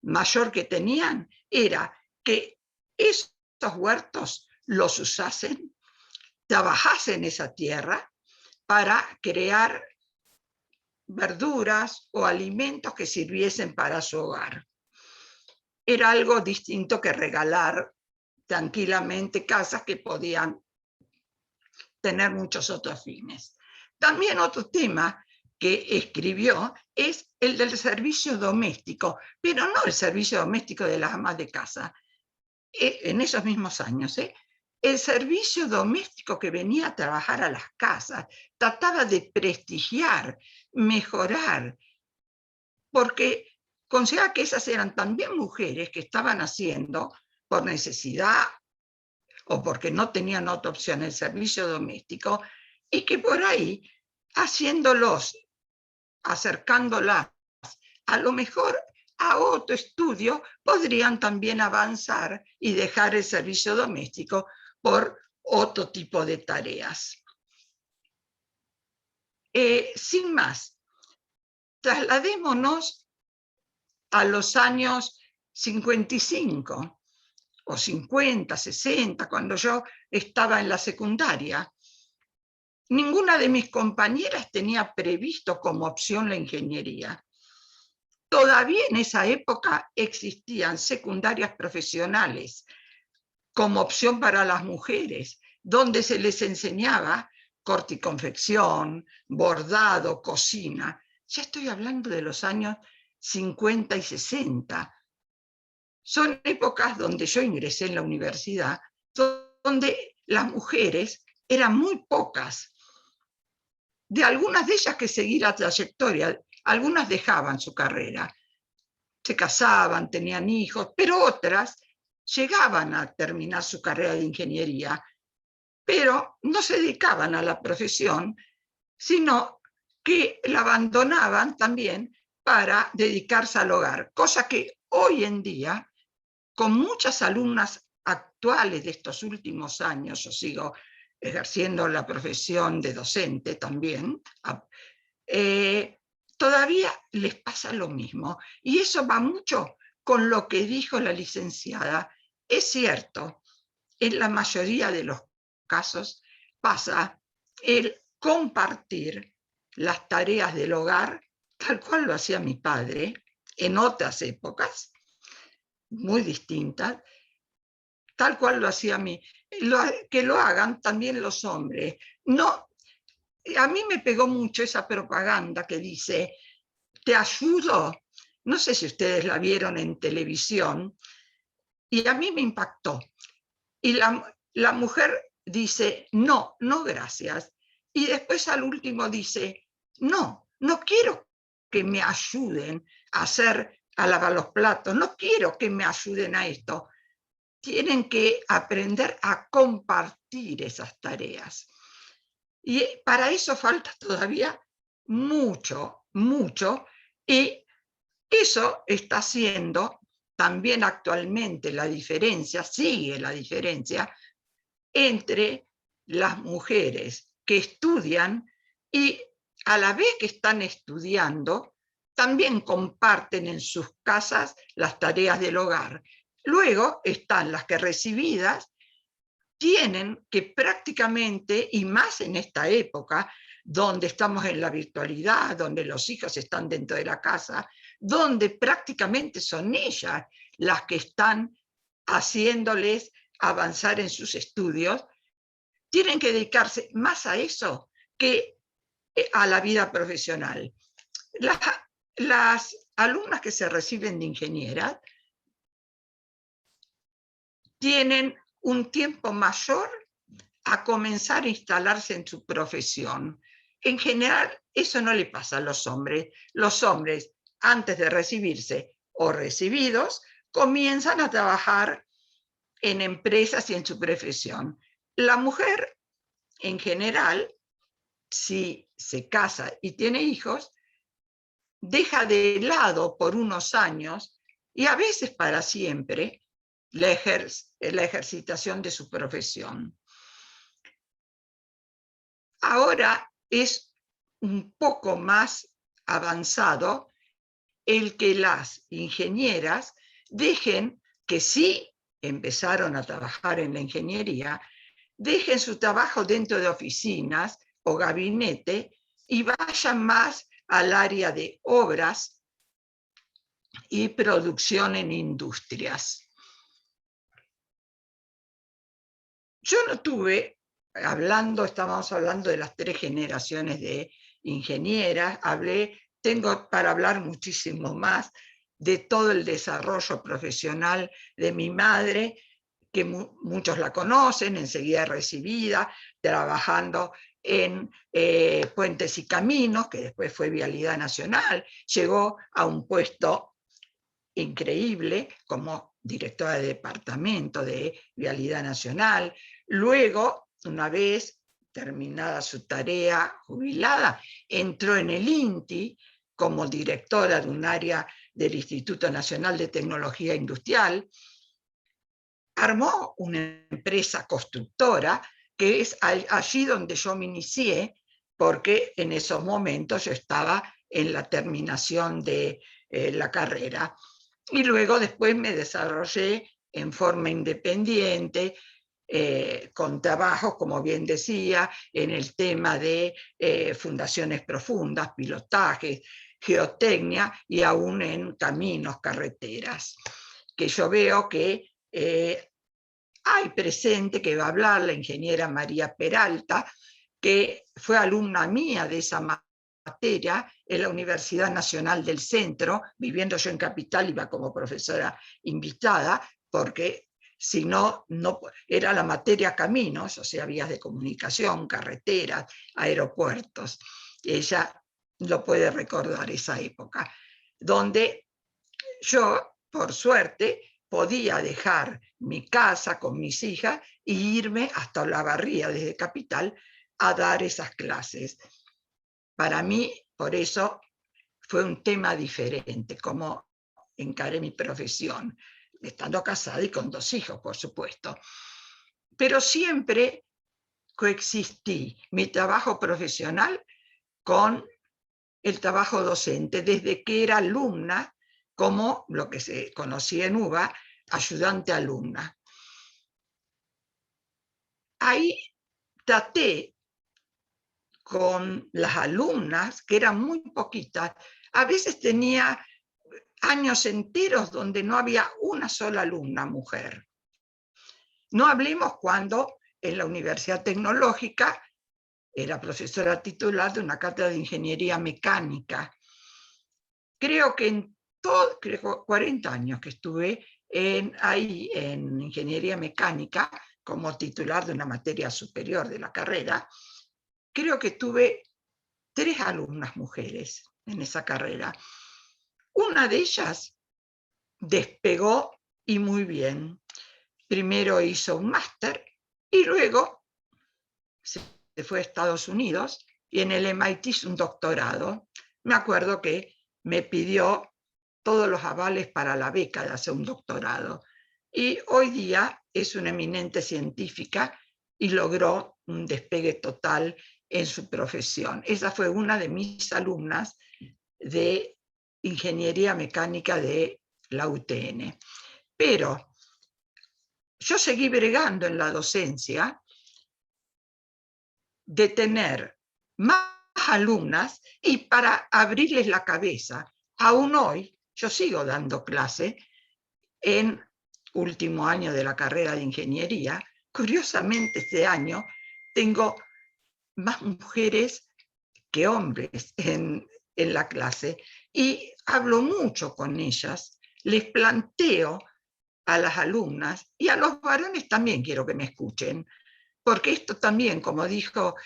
mayor que tenían era que esos huertos los usasen, trabajasen esa tierra para crear verduras o alimentos que sirviesen para su hogar. Era algo distinto que regalar tranquilamente casas que podían tener muchos otros fines. También otro tema que escribió es el del servicio doméstico, pero no el servicio doméstico de las amas de casa, en esos mismos años, el servicio doméstico que venía a trabajar a las casas, trataba de prestigiar, mejorar, porque considera que esas eran también mujeres que estaban haciendo por necesidad o porque no tenían otra opción el servicio doméstico, y que por ahí, acercándolas a lo mejor a otro estudio, podrían también avanzar y dejar el servicio doméstico por otro tipo de tareas. Sin más, trasladémonos a los años 55 o 50, 60, cuando yo estaba en la secundaria. Ninguna de mis compañeras tenía previsto como opción la ingeniería. Todavía en esa época existían secundarias profesionales como opción para las mujeres, donde se les enseñaba corte y confección, bordado, cocina. Ya estoy hablando de los años 50 y 60. Son épocas donde yo ingresé en la universidad, donde las mujeres eran muy pocas. De algunas de ellas que seguí la trayectoria, algunas dejaban su carrera, se casaban, tenían hijos, pero otras llegaban a terminar su carrera de ingeniería, pero no se dedicaban a la profesión, sino que la abandonaban también para dedicarse al hogar, cosa que hoy en día, con muchas alumnas actuales de estos últimos años, yo sigo ejerciendo la profesión de docente también, todavía les pasa lo mismo. Y eso va mucho con lo que dijo la licenciada. Es cierto, en la mayoría de los casos pasa el compartir las tareas del hogar, tal cual lo hacía mi padre en otras épocas, muy distintas, tal cual lo hacía que lo hagan también los hombres. No, a mí me pegó mucho esa propaganda que dice, te ayudo no sé si ustedes la vieron en televisión, y a mí me impactó. Y la mujer dice, no, no gracias. Y después al último dice, no, no quiero que me ayuden a lavar los platos, no quiero que me ayuden a esto. Tienen que aprender a compartir esas tareas. Y para eso falta todavía mucho, mucho, y eso está haciendo también actualmente la diferencia, sigue la diferencia entre las mujeres que estudian y a la vez que están estudiando, también comparten en sus casas las tareas del hogar. Luego están las que recibidas tienen que prácticamente, y más en esta época, donde estamos en la virtualidad, donde los hijos están dentro de la casa, donde prácticamente son ellas las que están haciéndoles avanzar en sus estudios, tienen que dedicarse más a eso que a la vida profesional. Las alumnas que se reciben de ingenieras tienen un tiempo mayor a comenzar a instalarse en su profesión. En general, eso no le pasa a los hombres. Los hombres, antes de recibirse o recibidos, comienzan a trabajar en empresas y en su profesión. La mujer, en general, si se casa y tiene hijos, deja de lado por unos años y a veces para siempre la ejercitación de su profesión. Ahora es un poco más avanzado el que las ingenieras dejen, que sí empezaron a trabajar en la ingeniería, dejen su trabajo dentro de oficinas o gabinete y vayan más al área de obras y producción en industrias. Yo no tuve, estábamos hablando de las 3 generaciones de ingenieras, tengo para hablar muchísimo más de todo el desarrollo profesional de mi madre, que muchos la conocen, enseguida recibida, trabajando en Puentes y Caminos, que después fue Vialidad Nacional, llegó a un puesto increíble como directora de departamento de Vialidad Nacional. Luego, una vez terminada su tarea jubilada, entró en el INTI como directora de un área del Instituto Nacional de Tecnología Industrial. Armó una empresa constructora, que es allí donde yo me inicié, porque en esos momentos yo estaba en la terminación de la carrera. Y luego después me desarrollé en forma independiente, con trabajos, como bien decía, en el tema de fundaciones profundas, pilotajes, geotecnia y aún en caminos, carreteras, que yo veo que hay presente, que va a hablar la ingeniera María Peralta, que fue alumna mía de esa materia en la Universidad Nacional del Centro. Viviendo yo en Capital, iba como profesora invitada, porque si no, era la materia caminos, o sea, vías de comunicación, carreteras, aeropuertos. Ella lo puede recordar, esa época, donde yo, por suerte, podía dejar mi casa con mis hijas e irme hasta Olavarría, desde Capital, a dar esas clases. Para mí, por eso, fue un tema diferente, como encaré mi profesión, estando casada y con 2 hijos, por supuesto. Pero siempre coexistí mi trabajo profesional con el trabajo docente, desde que era alumna, como lo que se conocía en UBA, ayudante alumna. Ahí traté con las alumnas, que eran muy poquitas, a veces tenía años enteros donde no había una sola alumna mujer. No hablemos cuando en la Universidad Tecnológica era profesora titular de una cátedra de Ingeniería Mecánica. Creo que en creo 40 años que estuve ahí en ingeniería mecánica como titular de una materia superior de la carrera, creo que tuve 3 alumnas mujeres en esa carrera. Una de ellas despegó y muy bien. Primero hizo un máster y luego se fue a Estados Unidos y en el MIT hizo un doctorado. Me acuerdo que me pidió todos los avales para la beca de hacer un doctorado. Y hoy día es una eminente científica y logró un despegue total en su profesión. Esa fue una de mis alumnas de ingeniería mecánica de la UTN. Pero yo seguí bregando en la docencia de tener más alumnas y para abrirles la cabeza. Aún hoy yo sigo dando clase en último año de la carrera de ingeniería. Curiosamente este año tengo más mujeres que hombres en la clase y hablo mucho con ellas, les planteo a las alumnas y a los varones también quiero que me escuchen, porque esto también, como dijo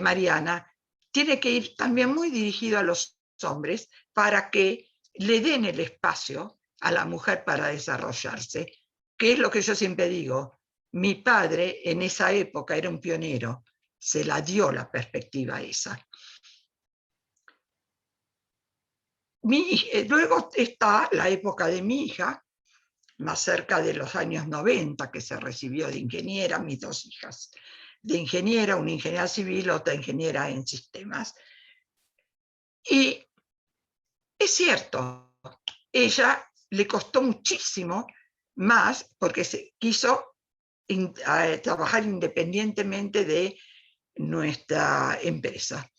Mariana, tiene que ir también muy dirigido a los hombres para que le den el espacio a la mujer para desarrollarse, que es lo que yo siempre digo. Mi padre en esa época era un pionero, se la dio la perspectiva esa. Luego está la época de mi hija, más cerca de los años 90, que se recibió de ingeniera, mis 2 hijas de ingeniera, una ingeniera civil, otra ingeniera en sistemas. Y es cierto, ella le costó muchísimo más porque se quiso trabajar independientemente de nuestra empresa.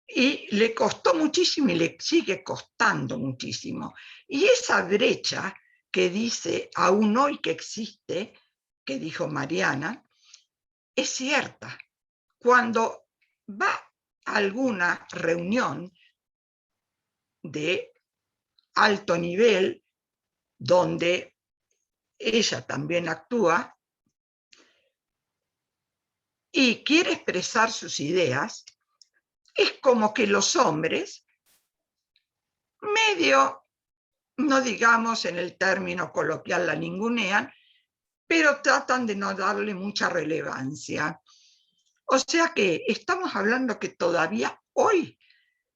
Y le costó muchísimo y le sigue costando muchísimo. Y esa brecha que dice aún hoy que existe, que dijo Mariana, es cierta. Cuando va a alguna reunión de alto nivel, donde ella también actúa, y quiere expresar sus ideas, es como que los hombres, medio, no digamos en el término coloquial la ningunean, pero tratan de no darle mucha relevancia. O sea que estamos hablando que todavía hoy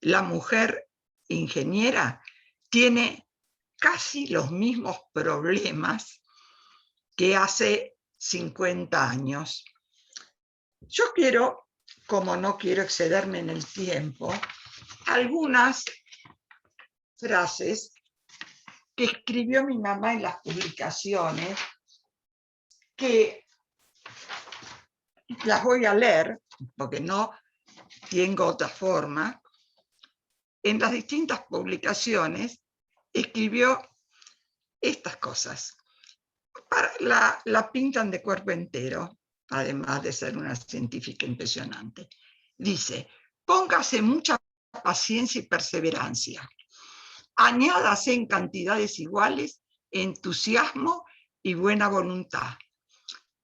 la mujer ingeniera tiene casi los mismos problemas que hace 50 años. Yo quiero, como no quiero excederme en el tiempo, algunas frases que escribió mi mamá en las publicaciones, que las voy a leer, porque no tengo otra forma. En las distintas publicaciones escribió estas cosas. La pintan de cuerpo entero, además de ser una científica impresionante. Dice, póngase mucha paciencia y perseverancia. Añádase en cantidades iguales entusiasmo y buena voluntad.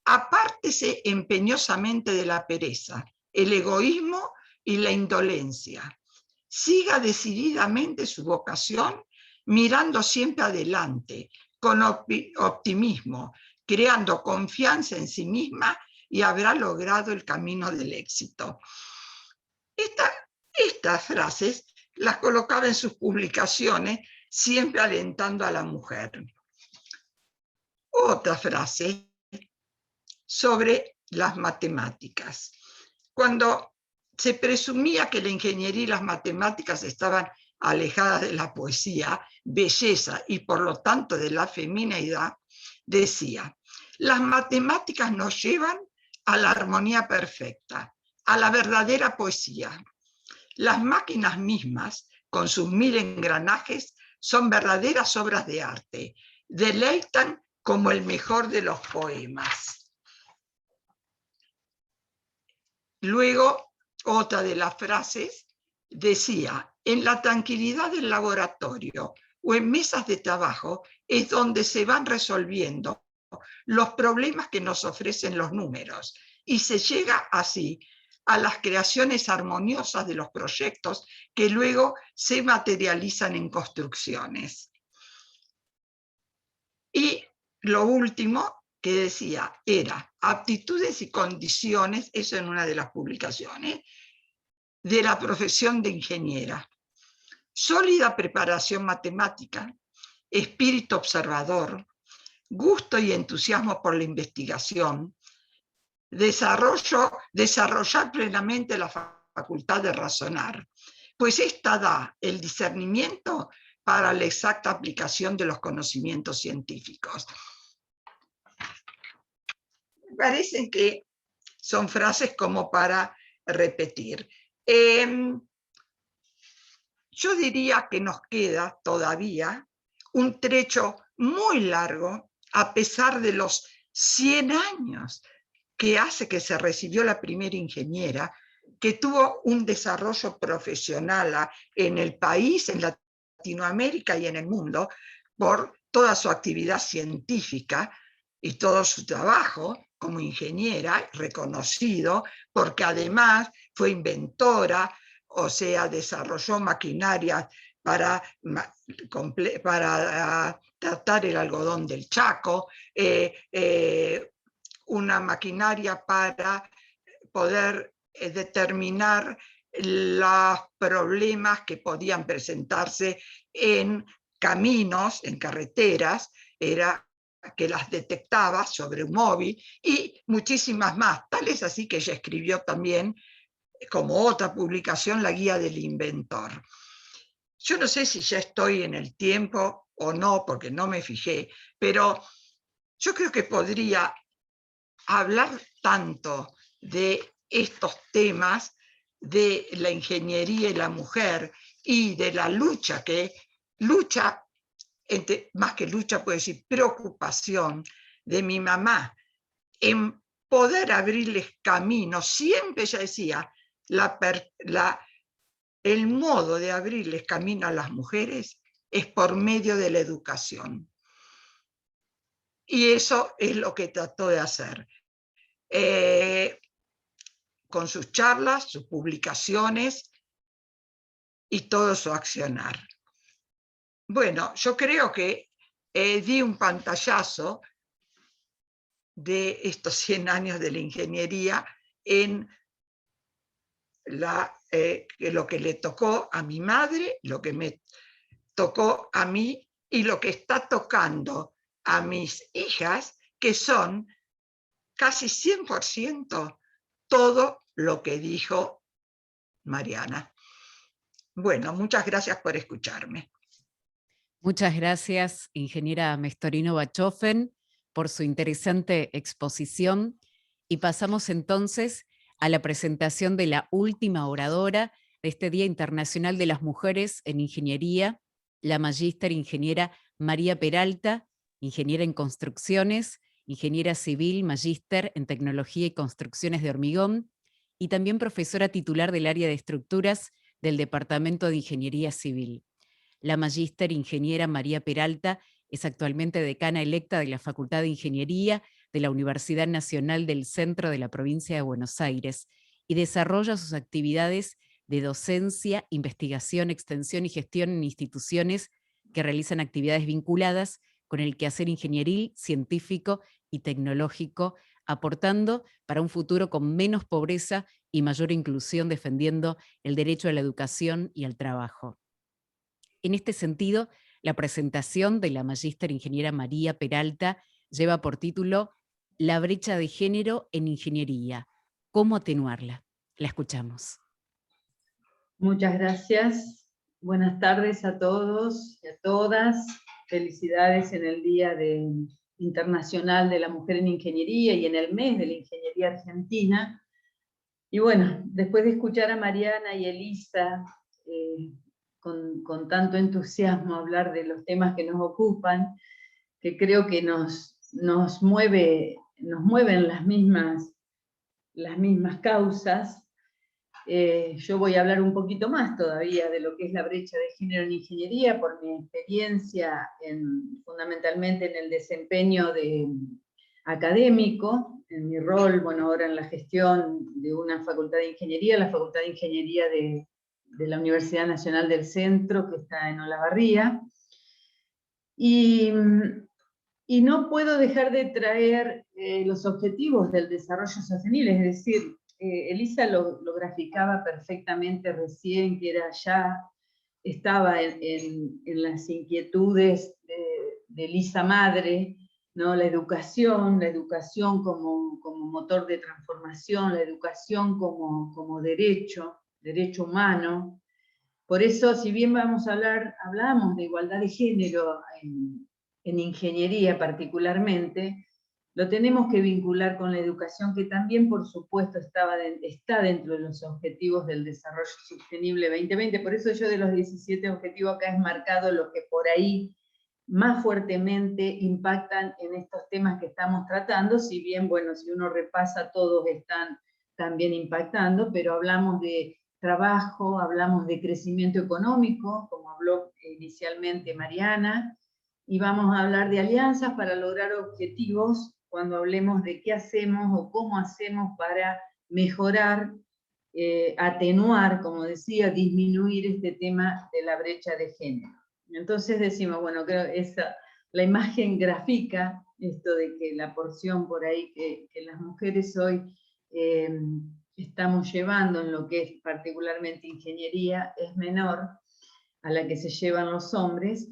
Apártese empeñosamente de la pereza, el egoísmo y la indolencia. Siga decididamente su vocación, mirando siempre adelante, con optimismo, creando confianza en sí misma y habrá logrado el camino del éxito. Estas frases las colocaba en sus publicaciones, siempre alentando a la mujer. Otra frase sobre las matemáticas. Cuando se presumía que la ingeniería y las matemáticas estaban alejadas de la poesía, belleza y por lo tanto de la femineidad, decía, las matemáticas nos llevan a la armonía perfecta, a la verdadera poesía. Las máquinas mismas, con sus 1000 engranajes, son verdaderas obras de arte, deleitan como el mejor de los poemas. Luego, otra de las frases decía, en la tranquilidad del laboratorio o en mesas de trabajo es donde se van resolviendo los problemas que nos ofrecen los números, y se llega así a las creaciones armoniosas de los proyectos que luego se materializan en construcciones. Y lo último que decía era aptitudes y condiciones, eso en una de las publicaciones, de la profesión de ingeniera. Sólida preparación matemática, espíritu observador, gusto y entusiasmo por la investigación, desarrollar plenamente la facultad de razonar, pues esta da el discernimiento para la exacta aplicación de los conocimientos científicos. Me parecen que son frases como para repetir. Yo diría que nos queda todavía un trecho muy largo, a pesar de los 100 años que hace que se recibió la primera ingeniera, que tuvo un desarrollo profesional en el país, en Latinoamérica y en el mundo, por toda su actividad científica y todo su trabajo como ingeniera, reconocido, porque además fue inventora, o sea, desarrolló maquinarias para tratar el algodón del Chaco, una maquinaria para poder determinar los problemas que podían presentarse en caminos, en carreteras, era que las detectaba sobre un móvil, y muchísimas más. Tal es así que ella escribió también, como otra publicación, La Guía del Inventor. Yo no sé si ya estoy en el tiempo o no, porque no me fijé, pero yo creo que podría hablar tanto de estos temas de la ingeniería y la mujer, y de la lucha, más que lucha, puedo decir preocupación de mi mamá en poder abrirles camino. Siempre ella decía, el modo de abrirles camino a las mujeres es por medio de la educación. Y eso es lo que trató de hacer. Con sus charlas, sus publicaciones y todo su accionar. Bueno, yo creo que di un pantallazo de estos 100 años de la ingeniería en lo que le tocó a mi madre, lo que me tocó a mí y lo que está tocando a mis hijas, que son casi 100% todo lo que dijo Mariana. Bueno, muchas gracias por escucharme. Muchas gracias, ingeniera Mestorino Bachofen, por su interesante exposición. Y pasamos entonces a la presentación de la última oradora de este Día Internacional de las Mujeres en Ingeniería, la magíster ingeniera María Peralta, ingeniera en construcciones, ingeniera civil, magíster en tecnología y construcciones de hormigón, y también profesora titular del área de estructuras del Departamento de Ingeniería Civil. La magíster ingeniera María Peralta es actualmente decana electa de la Facultad de Ingeniería de la Universidad Nacional del Centro de la Provincia de Buenos Aires y desarrolla sus actividades de docencia, investigación, extensión y gestión en instituciones que realizan actividades vinculadas con el quehacer ingenieril, científico y tecnológico, aportando para un futuro con menos pobreza y mayor inclusión, defendiendo el derecho a la educación y al trabajo. En este sentido, la presentación de la magíster ingeniera María Peralta lleva por título La brecha de género en ingeniería, ¿cómo atenuarla? La escuchamos. Muchas gracias. Buenas tardes a todos y a todas. Felicidades en el Día Internacional de la Mujer en Ingeniería y en el mes de la Ingeniería Argentina. Y bueno, después de escuchar a Mariana y Elisa con tanto entusiasmo hablar de los temas que nos ocupan, que creo que nos mueven las mismas causas, Yo voy a hablar un poquito más todavía de lo que es la brecha de género en ingeniería, por mi experiencia fundamentalmente en el desempeño académico, en mi rol, bueno, ahora en la gestión de una facultad de ingeniería, la Facultad de Ingeniería de la Universidad Nacional del Centro, que está en Olavarría. Y no puedo dejar de traer los objetivos del desarrollo sostenible, es decir, Elisa lo graficaba perfectamente recién, que estaba en las inquietudes de Elisa madre, ¿no? La educación como motor de transformación, la educación como derecho humano. Por eso, si bien hablamos de igualdad de género en ingeniería particularmente, lo tenemos que vincular con la educación, que también, por supuesto, está dentro de los objetivos del desarrollo sostenible 2020. Por eso yo de los 17 objetivos acá he marcado los que por ahí más fuertemente impactan en estos temas que estamos tratando, si bien, bueno, si uno repasa, todos están también impactando, pero hablamos de trabajo, hablamos de crecimiento económico, como habló inicialmente Mariana, y vamos a hablar de alianzas para lograr objetivos cuando hablemos de qué hacemos o cómo hacemos para mejorar, atenuar, como decía, disminuir este tema de la brecha de género. Entonces decimos, bueno, creo la imagen grafica esto de que la porción por ahí que las mujeres hoy estamos llevando en lo que es particularmente ingeniería es menor a la que se llevan los hombres.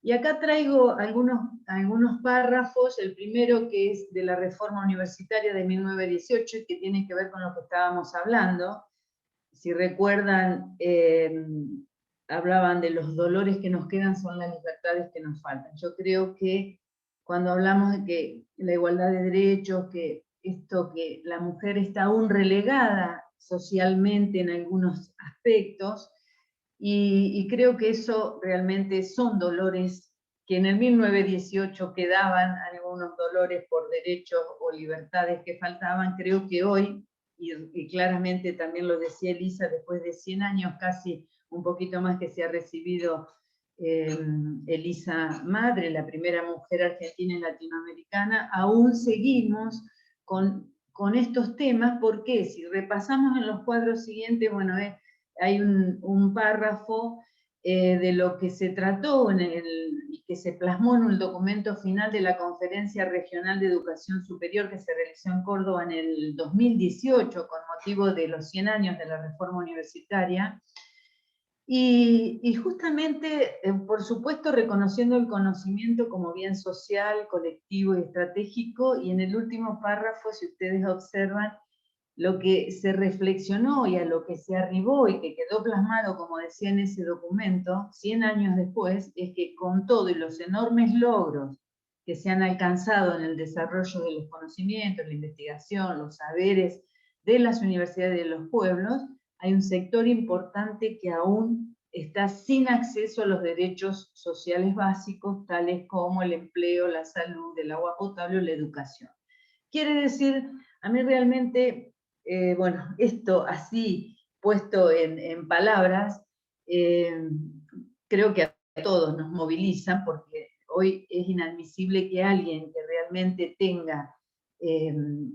Y acá traigo algunos párrafos, el primero que es de la reforma universitaria de 1918 y que tiene que ver con lo que estábamos hablando. Si recuerdan, hablaban de los dolores que nos quedan son las libertades que nos faltan. Yo creo que cuando hablamos de que la igualdad de derechos, que la mujer está aún relegada socialmente en algunos aspectos, y creo que eso realmente son dolores que en el 1918 quedaban, algunos dolores por derechos o libertades que faltaban. Creo que hoy, y claramente también lo decía Elisa, después de 100 años casi, un poquito más que se ha recibido Elisa Madre, la primera mujer argentina y latinoamericana, aún seguimos con estos temas, porque si repasamos en los cuadros siguientes, bueno, hay un párrafo de lo que se trató y que se plasmó en un documento final de la Conferencia Regional de Educación Superior que se realizó en Córdoba en el 2018 con motivo de los 100 años de la reforma universitaria. Y justamente, por supuesto, reconociendo el conocimiento como bien social, colectivo y estratégico, y en el último párrafo, si ustedes observan, lo que se reflexionó y a lo que se arribó y que quedó plasmado, como decía en ese documento, 100 años después, es que con todo y los enormes logros que se han alcanzado en el desarrollo de los conocimientos, la investigación, los saberes de las universidades y de los pueblos, hay un sector importante que aún está sin acceso a los derechos sociales básicos, tales como el empleo, la salud, el agua potable o la educación. Quiere decir, a mí realmente, bueno, esto así puesto en palabras, creo que a todos nos moviliza, porque hoy es inadmisible que alguien que realmente tenga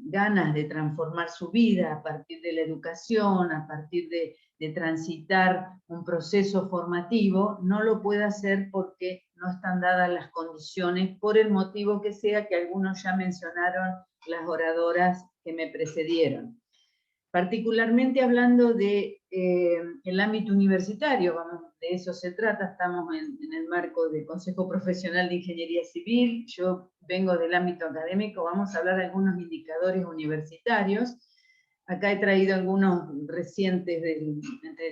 ganas de transformar su vida a partir de la educación, a partir de transitar un proceso formativo, no lo pueda hacer porque no están dadas las condiciones, por el motivo que sea, que algunos ya mencionaron las oradoras que me precedieron. Particularmente hablando de el ámbito universitario, de eso se trata, estamos en el marco del Consejo Profesional de Ingeniería Civil, yo vengo del ámbito académico, vamos a hablar de algunos indicadores universitarios. Acá he traído algunos recientes entre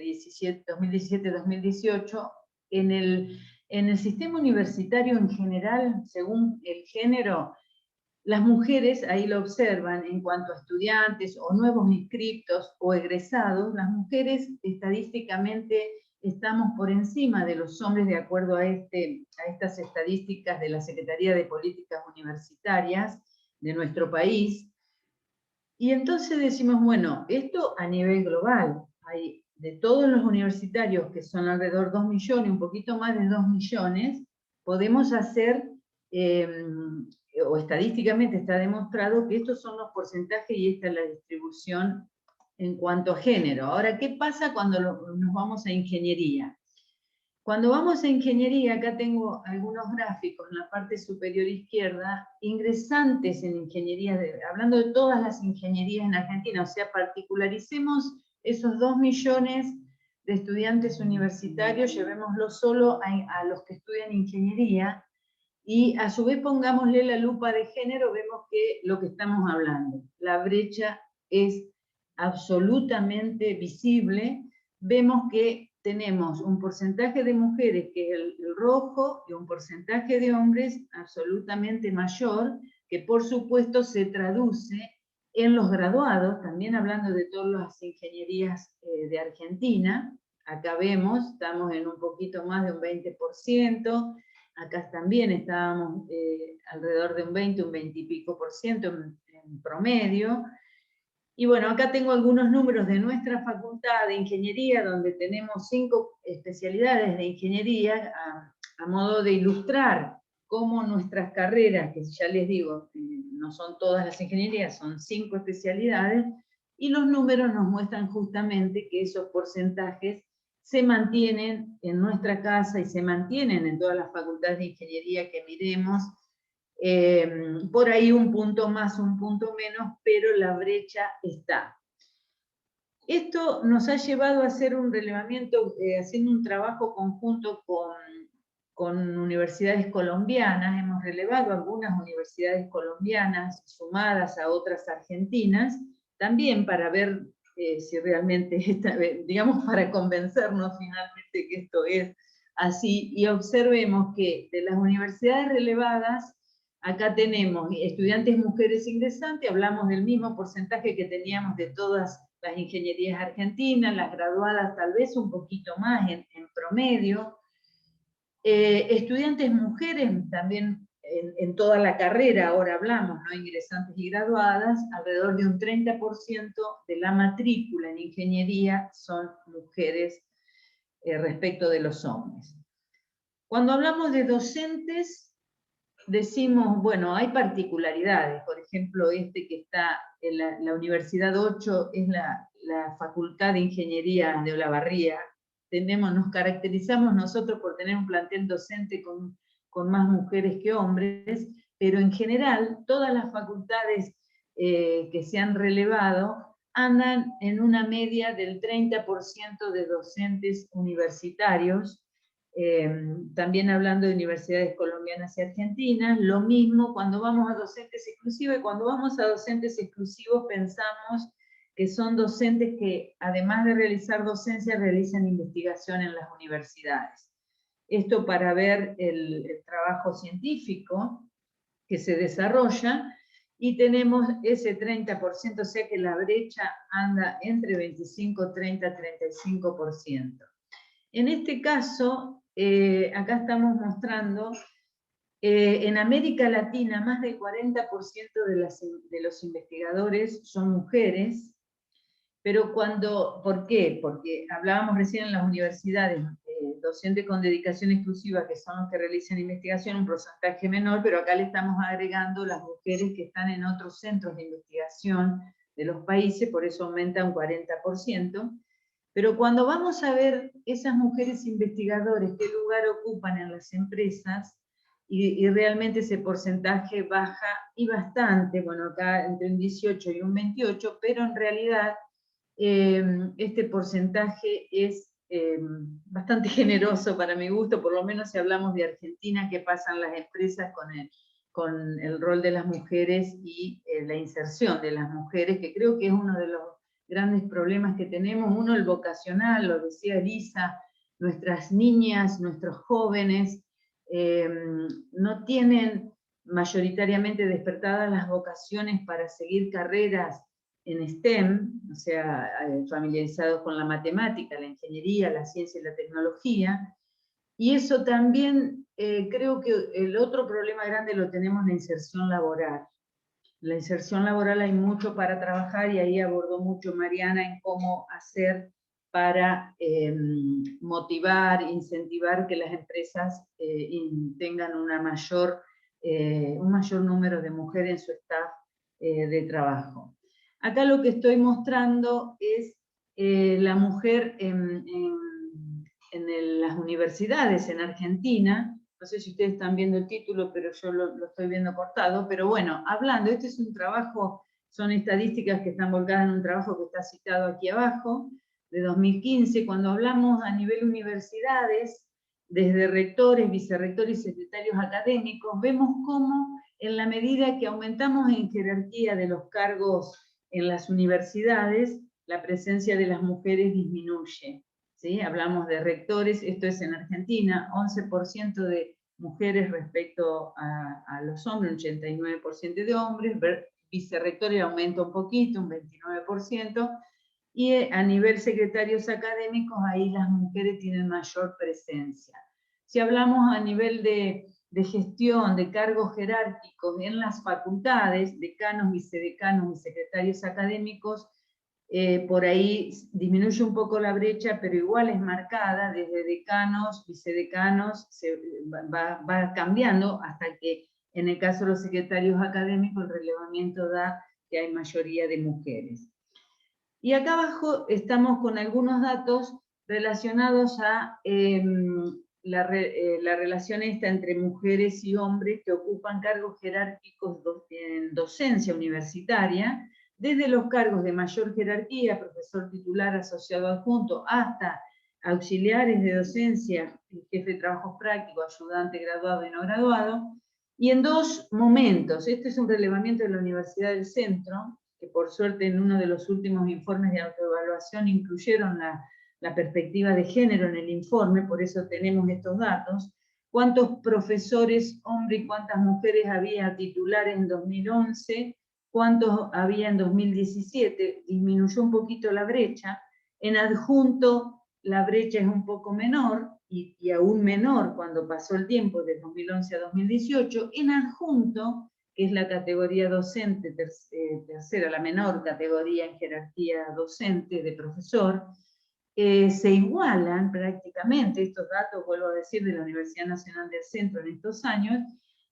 2017 y 2018. En el sistema universitario en general, según el género, las mujeres, ahí lo observan, en cuanto a estudiantes o nuevos inscriptos o egresados, las mujeres estadísticamente estamos por encima de los hombres de acuerdo a estas estadísticas de la Secretaría de Políticas Universitarias de nuestro país. Y entonces decimos, bueno, esto a nivel global. de todos los universitarios, que son alrededor de 2 millones, un poquito más de 2 millones, podemos hacer, o estadísticamente está demostrado que estos son los porcentajes y esta es la distribución en cuanto a género. Ahora, ¿qué pasa cuando nos vamos a ingeniería? Cuando vamos a ingeniería, acá tengo algunos gráficos en la parte superior izquierda, ingresantes en ingeniería, hablando de todas las ingenierías en Argentina, o sea, particularicemos esos 2 millones de estudiantes universitarios, llevémoslo solo a los que estudian ingeniería, y a su vez pongámosle la lupa de género, vemos que lo que estamos hablando, la brecha es absolutamente visible. Vemos que tenemos un porcentaje de mujeres, que es el rojo, y un porcentaje de hombres absolutamente mayor, que por supuesto se traduce en los graduados, también hablando de todas las ingenierías de Argentina. Acá vemos, estamos en un poquito más de un 20%, acá también estábamos alrededor de un 20 y pico por ciento en promedio. Y bueno, acá tengo algunos números de nuestra facultad de ingeniería, donde tenemos 5 especialidades de ingeniería, a modo de ilustrar cómo nuestras carreras, que ya les digo, no son todas las ingenierías, son 5 especialidades, y los números nos muestran justamente que esos porcentajes se mantienen en nuestra casa y se mantienen en todas las facultades de ingeniería que miremos, por ahí un punto más, un punto menos, pero la brecha está. Esto nos ha llevado a hacer un relevamiento, haciendo un trabajo conjunto con universidades colombianas. Hemos relevado algunas universidades colombianas sumadas a otras argentinas, también para ver si realmente, digamos, para convencernos finalmente que esto es así, y observemos que de las universidades relevadas, acá tenemos estudiantes mujeres ingresantes, hablamos del mismo porcentaje que teníamos de todas las ingenierías argentinas, las graduadas tal vez un poquito más en promedio. Estudiantes mujeres también en toda la carrera, ahora hablamos, ¿no? Ingresantes y graduadas, alrededor de un 30% de la matrícula en ingeniería son mujeres respecto de los hombres. Cuando hablamos de docentes, decimos, bueno, hay particularidades. Por ejemplo, que está en la Universidad 8 es la Facultad de Ingeniería de Olavarría. Nos caracterizamos nosotros por tener un plantel docente con más mujeres que hombres, pero en general todas las facultades que se han relevado andan en una media del 30% de docentes universitarios. También hablando de universidades colombianas y argentinas, lo mismo cuando vamos a docentes exclusivos, y cuando vamos a docentes exclusivos pensamos que son docentes que, además de realizar docencia, realizan investigación en las universidades. Esto para ver el trabajo científico que se desarrolla, y tenemos ese 30%, o sea que la brecha anda entre 25, 30, 35%. En este caso, acá estamos mostrando, en América Latina más del 40% de los investigadores son mujeres, pero ¿por qué? Porque hablábamos recién en las universidades, docentes con dedicación exclusiva, que son los que realizan investigación, un porcentaje menor, pero acá le estamos agregando las mujeres que están en otros centros de investigación de los países, por eso aumenta un 40%. Pero cuando vamos a ver esas mujeres investigadores, qué lugar ocupan en las empresas, y realmente ese porcentaje baja y bastante, bueno, acá entre un 18 y un 28, pero en realidad este porcentaje es bastante generoso para mi gusto, por lo menos si hablamos de Argentina, que pasan las empresas con el rol de las mujeres y la inserción de las mujeres, que creo que es uno de los grandes problemas que tenemos. Uno, el vocacional, lo decía Elisa, nuestras niñas, nuestros jóvenes, no tienen mayoritariamente despertadas las vocaciones para seguir carreras en STEM, o sea, familiarizados con la matemática, la ingeniería, la ciencia y la tecnología, y eso también creo que el otro problema grande lo tenemos en la inserción laboral. La inserción laboral hay mucho para trabajar, y ahí abordó mucho Mariana en cómo hacer para motivar, incentivar que las empresas tengan un mayor número de mujeres en su staff de trabajo. Acá lo que estoy mostrando es la mujer en las universidades en Argentina. No sé si ustedes están viendo el título, pero yo lo estoy viendo cortado. Pero bueno, hablando, este es un trabajo, son estadísticas que están volcadas en un trabajo que está citado aquí abajo, de 2015, cuando hablamos a nivel universidades, desde rectores, vicerrectores y secretarios académicos, vemos cómo en la medida que aumentamos en jerarquía de los cargos en las universidades, la presencia de las mujeres disminuye. ¿Sí? Hablamos de rectores, esto es en Argentina, 11% de mujeres respecto a los hombres, un 89% de hombres, vicerrectores aumenta un poquito, un 29%, y a nivel secretarios académicos, ahí las mujeres tienen mayor presencia. Si hablamos a nivel de gestión, de cargos jerárquicos en las facultades, decanos, vicedecanos y secretarios académicos, por ahí disminuye un poco la brecha, pero igual es marcada, desde decanos, vicedecanos, va cambiando hasta que en el caso de los secretarios académicos el relevamiento da que hay mayoría de mujeres. Y acá abajo estamos con algunos datos relacionados a la relación esta entre mujeres y hombres que ocupan cargos jerárquicos en docencia universitaria, desde los cargos de mayor jerarquía, profesor titular, asociado adjunto, hasta auxiliares de docencia, jefe de trabajos prácticos, ayudante graduado y no graduado, y en dos momentos. Este es un relevamiento de la Universidad del Centro, que por suerte en uno de los últimos informes de autoevaluación incluyeron la perspectiva de género en el informe, por eso tenemos estos datos. ¿Cuántos profesores hombres y cuántas mujeres había titulares en 2011? ¿Cuántos había en 2017? Disminuyó un poquito la brecha. En adjunto la brecha es un poco menor, y aún menor cuando pasó el tiempo, de 2011 a 2018. En adjunto, que es la categoría docente tercera, la menor categoría en jerarquía docente de profesor, se igualan prácticamente estos datos, vuelvo a decir, de la Universidad Nacional del Centro en estos años,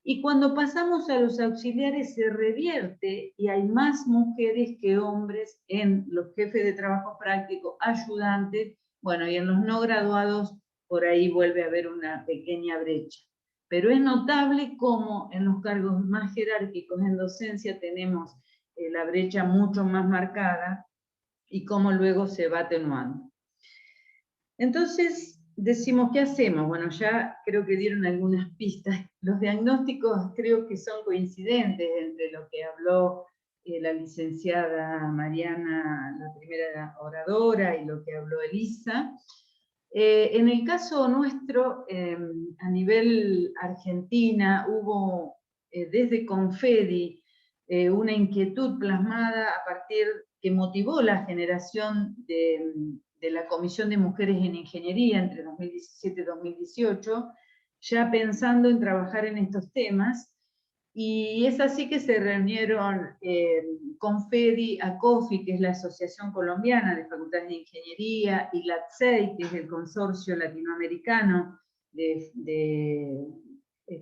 y cuando pasamos a los auxiliares se revierte y hay más mujeres que hombres en los jefes de trabajo práctico, ayudantes, bueno, y en los no graduados por ahí vuelve a haber una pequeña brecha. Pero es notable cómo en los cargos más jerárquicos en docencia tenemos la brecha mucho más marcada y cómo luego se va atenuando. Entonces, decimos, ¿qué hacemos? Bueno, ya creo que dieron algunas pistas. Los diagnósticos creo que son coincidentes entre lo que habló la licenciada Mariana, la primera oradora, y lo que habló Elisa. En el caso nuestro, a nivel Argentina, hubo desde Confedi una inquietud plasmada a partir que motivó la generación de la Comisión de Mujeres en Ingeniería entre 2017 y 2018, ya pensando en trabajar en estos temas, y es así que se reunieron Confedi, ACOFI, que es la Asociación Colombiana de Facultades de Ingeniería, y LATSEI, que es el Consorcio Latinoamericano de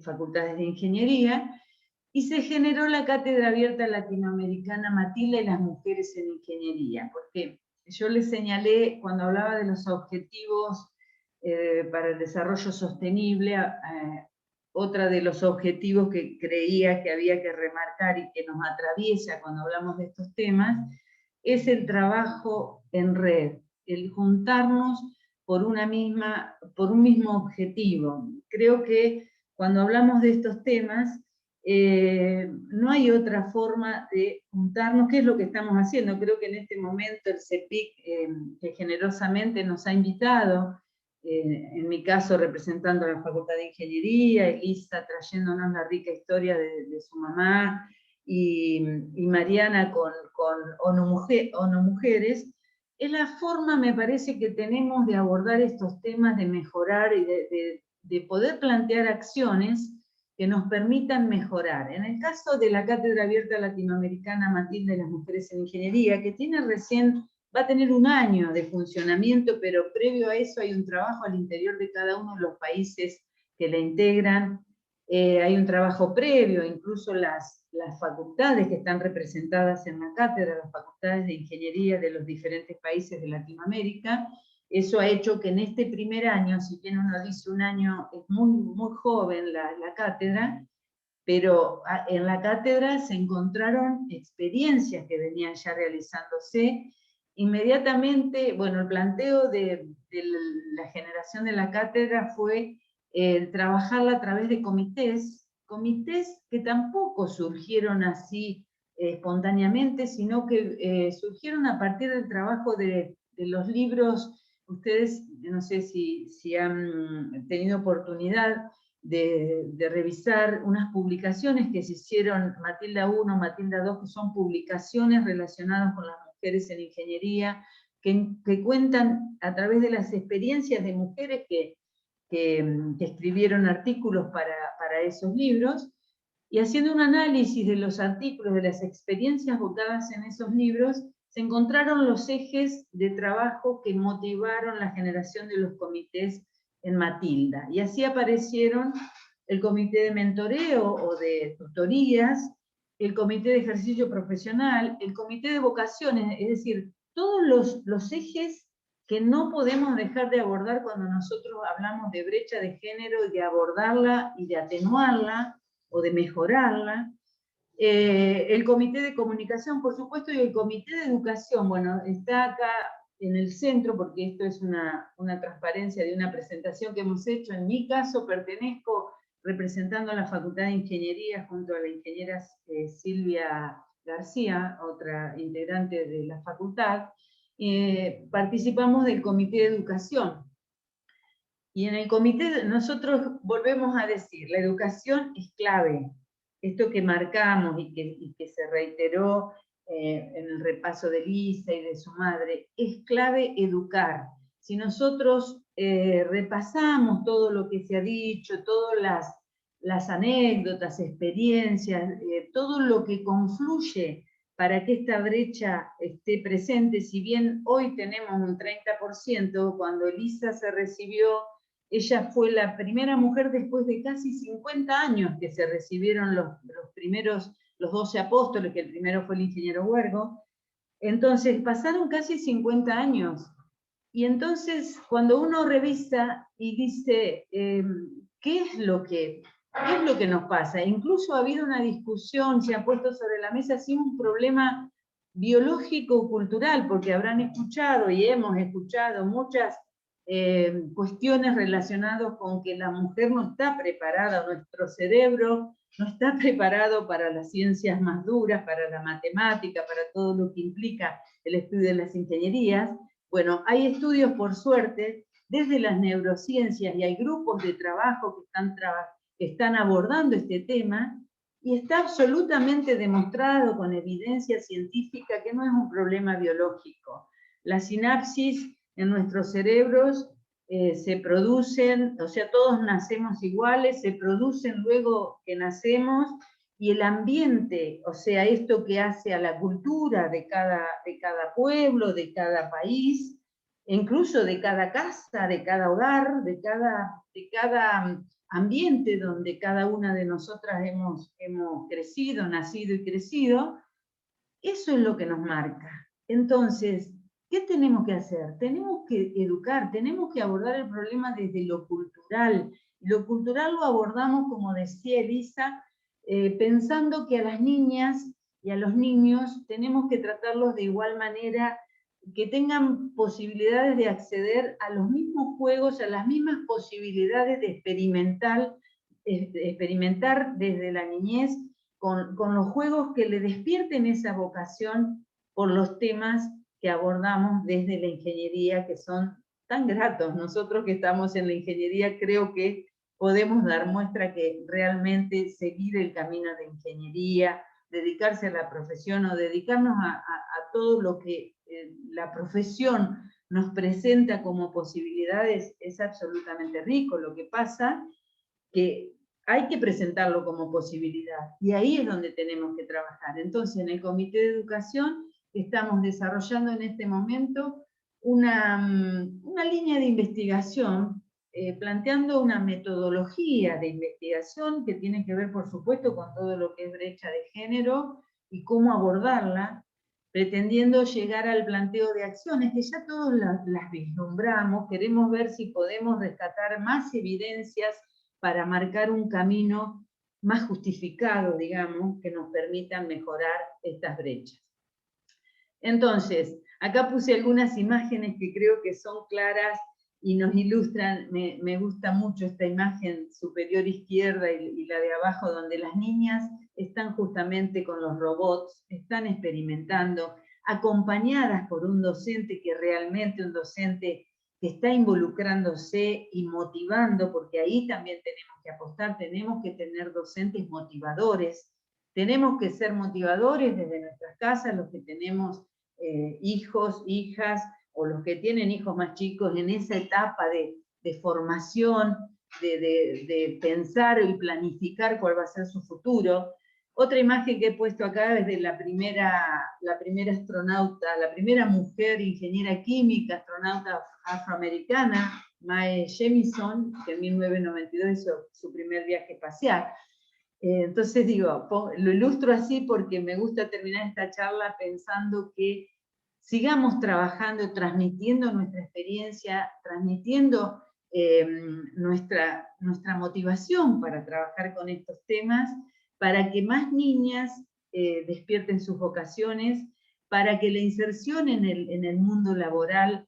Facultades de Ingeniería, y se generó la Cátedra Abierta Latinoamericana Matilda y las Mujeres en Ingeniería, porque yo les señalé cuando hablaba de los objetivos para el desarrollo sostenible, otra de los objetivos que creía que había que remarcar y que nos atraviesa cuando hablamos de estos temas, es el trabajo en red, el juntarnos por un mismo objetivo. Creo que cuando hablamos de estos temas, no hay otra forma de juntarnos, que es lo que estamos haciendo. Creo que en este momento el CEPIC, que generosamente nos ha invitado, en mi caso representando a la Facultad de Ingeniería, Elisa trayéndonos la rica historia de su mamá, y Mariana con ONU Mujeres, es la forma, me parece, que tenemos de abordar estos temas, de mejorar y de poder plantear acciones que nos permitan mejorar. En el caso de la Cátedra Abierta Latinoamericana Matilda y las Mujeres en Ingeniería, que tiene recién va a tener 1 año de funcionamiento, pero previo a eso hay un trabajo al interior de cada uno de los países que la integran. Hay un trabajo previo, incluso las facultades que están representadas en la cátedra, las facultades de ingeniería de los diferentes países de Latinoamérica. Eso ha hecho que en este primer año, si bien uno dice 1 año, es muy joven la cátedra, pero en la cátedra se encontraron experiencias que venían ya realizándose. Inmediatamente, bueno, el planteo de la generación de la cátedra fue trabajarla a través de comités que tampoco surgieron así espontáneamente, sino que surgieron a partir del trabajo de los libros. Ustedes, no sé si han tenido oportunidad de revisar unas publicaciones que se hicieron, Matilda 1, Matilda 2, que son publicaciones relacionadas con las mujeres en ingeniería, que cuentan a través de las experiencias de mujeres que escribieron artículos para esos libros, y haciendo un análisis de los artículos, de las experiencias votadas en esos libros, se encontraron los ejes de trabajo que motivaron la generación de los comités en Matilda. Y así aparecieron el comité de mentoreo o de tutorías, el comité de ejercicio profesional, el comité de vocaciones, es decir, todos los ejes que no podemos dejar de abordar cuando nosotros hablamos de brecha de género, y de abordarla y de atenuarla o de mejorarla. El comité de comunicación, por supuesto, y el comité de educación, bueno, está acá en el centro, porque esto es una transparencia de una presentación que hemos hecho. En mi caso, pertenezco representando a la Facultad de Ingeniería junto a la ingeniera Silvia García, otra integrante de la facultad. Participamos del comité de educación. Y en el comité nosotros volvemos a decir, la educación es clave. Esto que marcamos y que se reiteró en el repaso de Lisa y de su madre, es clave educar. Si nosotros repasamos todo lo que se ha dicho, todas las anécdotas, experiencias, todo lo que confluye para que esta brecha esté presente, si bien hoy tenemos un 30%, cuando Elisa se recibió, ella fue la primera mujer después de casi 50 años que se recibieron los primeros, los 12 apóstoles, que el primero fue el ingeniero Huergo. Entonces pasaron casi 50 años. Y entonces cuando uno revisa y dice, ¿qué es lo que nos pasa? Incluso ha habido una discusión, se ha puesto sobre la mesa así un problema biológico-cultural, porque habrán escuchado y hemos escuchado muchas cuestiones relacionadas con que la mujer no está preparada, nuestro cerebro no está preparado para las ciencias más duras, para la matemática, para todo lo que implica el estudio de las ingenierías. Bueno, hay estudios, por suerte, desde las neurociencias, y hay grupos de trabajo que están abordando este tema, y está absolutamente demostrado con evidencia científica que no es un problema biológico. La sinapsis en nuestros cerebros se producen, o sea, todos nacemos iguales, se producen luego que nacemos, y el ambiente, o sea, esto que hace a la cultura de cada pueblo, de cada país, incluso de cada casa, de cada hogar, de cada ambiente donde cada una de nosotras hemos crecido, nacido y crecido, eso es lo que nos marca. Entonces, ¿qué tenemos que hacer? Tenemos que educar, tenemos que abordar el problema desde lo cultural. Lo cultural lo abordamos, como decía Elisa, pensando que a las niñas y a los niños tenemos que tratarlos de igual manera, que tengan posibilidades de acceder a los mismos juegos, a las mismas posibilidades de experimentar desde la niñez con los juegos que le despierten esa vocación por los temas que abordamos desde la ingeniería, que son tan gratos. Nosotros que estamos en la ingeniería creo que podemos dar muestra que realmente seguir el camino de ingeniería, dedicarse a la profesión o dedicarnos a todo lo que la profesión nos presenta como posibilidades es absolutamente rico. Lo que pasa que hay que presentarlo como posibilidad, y ahí es donde tenemos que trabajar. Entonces, en el comité de educación estamos desarrollando en este momento una línea de investigación, planteando una metodología de investigación que tiene que ver, por supuesto, con todo lo que es brecha de género y cómo abordarla, pretendiendo llegar al planteo de acciones que ya todos las vislumbramos. Queremos ver si podemos rescatar más evidencias para marcar un camino más justificado, digamos, que nos permitan mejorar estas brechas. Entonces, acá puse algunas imágenes que creo que son claras y nos ilustran. Me gusta mucho esta imagen superior izquierda y la de abajo, donde las niñas están justamente con los robots, están experimentando, acompañadas por un docente que realmente, un docente que está involucrándose y motivando, porque ahí también tenemos que apostar, tenemos que tener docentes motivadores, tenemos que ser motivadores desde nuestras casas, los que tenemos hijos, hijas, o los que tienen hijos más chicos, en esa etapa de formación, de pensar y planificar cuál va a ser su futuro. Otra imagen que he puesto acá es de la primera astronauta, la primera mujer ingeniera química, astronauta afroamericana, Mae Jemison, que en 1992 hizo su primer viaje espacial. Entonces digo, lo ilustro así porque me gusta terminar esta charla pensando que sigamos trabajando, transmitiendo nuestra experiencia, transmitiendo nuestra motivación para trabajar con estos temas, para que más niñas despierten sus vocaciones, para que la inserción en el mundo laboral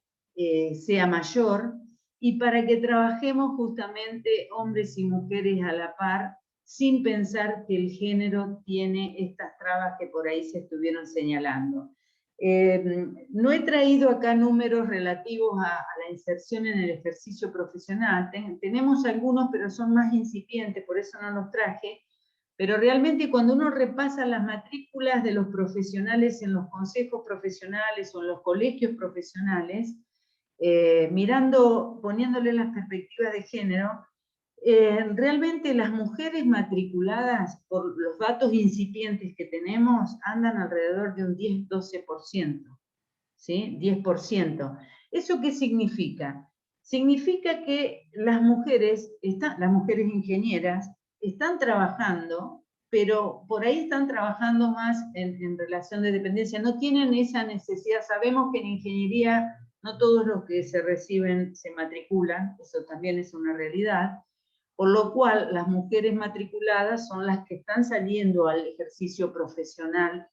sea mayor, y para que trabajemos justamente hombres y mujeres a la par, sin pensar que el género tiene estas trabas que por ahí se estuvieron señalando. No he traído acá números relativos a la inserción en el ejercicio profesional. Tenemos algunos, pero son más incipientes, por eso no los traje. Pero realmente cuando uno repasa las matrículas de los profesionales en los consejos profesionales o en los colegios profesionales, poniéndole las perspectivas de género, realmente las mujeres matriculadas, por los datos incipientes que tenemos, andan alrededor de un 10-12%, ¿sí? 10%. ¿Eso qué significa? Significa que las mujeres ingenieras están trabajando, pero por ahí están trabajando más en relación de dependencia, no tienen esa necesidad. Sabemos que en ingeniería no todos los que se reciben se matriculan, eso también es una realidad, por lo cual las mujeres matriculadas son las que están saliendo al ejercicio profesional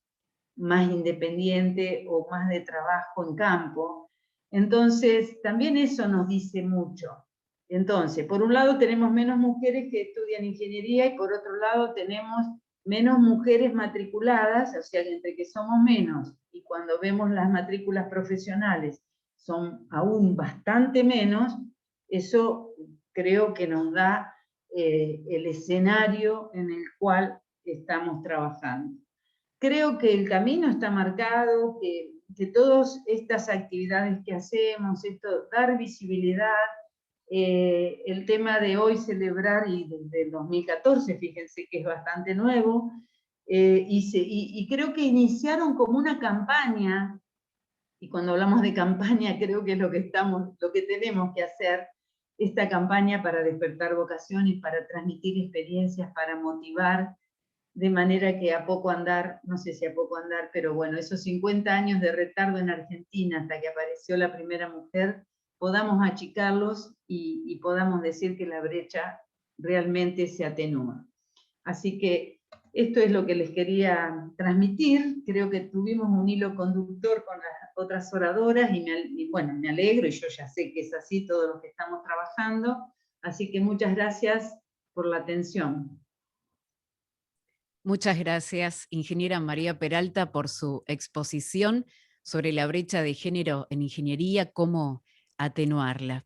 más independiente o más de trabajo en campo. Entonces, también eso nos dice mucho. Entonces, por un lado tenemos menos mujeres que estudian ingeniería y por otro lado tenemos menos mujeres matriculadas, o sea, entre que somos menos y cuando vemos las matrículas profesionales son aún bastante menos, eso creo que nos da el escenario en el cual estamos trabajando. Creo que el camino está marcado, que todas estas actividades que hacemos, dar visibilidad, el tema de hoy celebrar, y desde el 2014, fíjense que es bastante nuevo, y creo que iniciaron como una campaña, y cuando hablamos de campaña creo que es lo que tenemos que hacer, esta campaña para despertar vocaciones, para transmitir experiencias, para motivar, de manera que a poco andar, no sé si a poco andar, pero bueno, esos 50 años de retardo en Argentina hasta que apareció la primera mujer, podamos achicarlos y podamos decir que la brecha realmente se atenúa. Así que esto es lo que les quería transmitir. Creo que tuvimos un hilo conductor con las otras oradoras y bueno, me alegro, y yo ya sé que es así todos los que estamos trabajando. Así que muchas gracias por la atención. Muchas gracias, ingeniera María Peralta, por su exposición sobre la brecha de género en ingeniería, cómo atenuarla.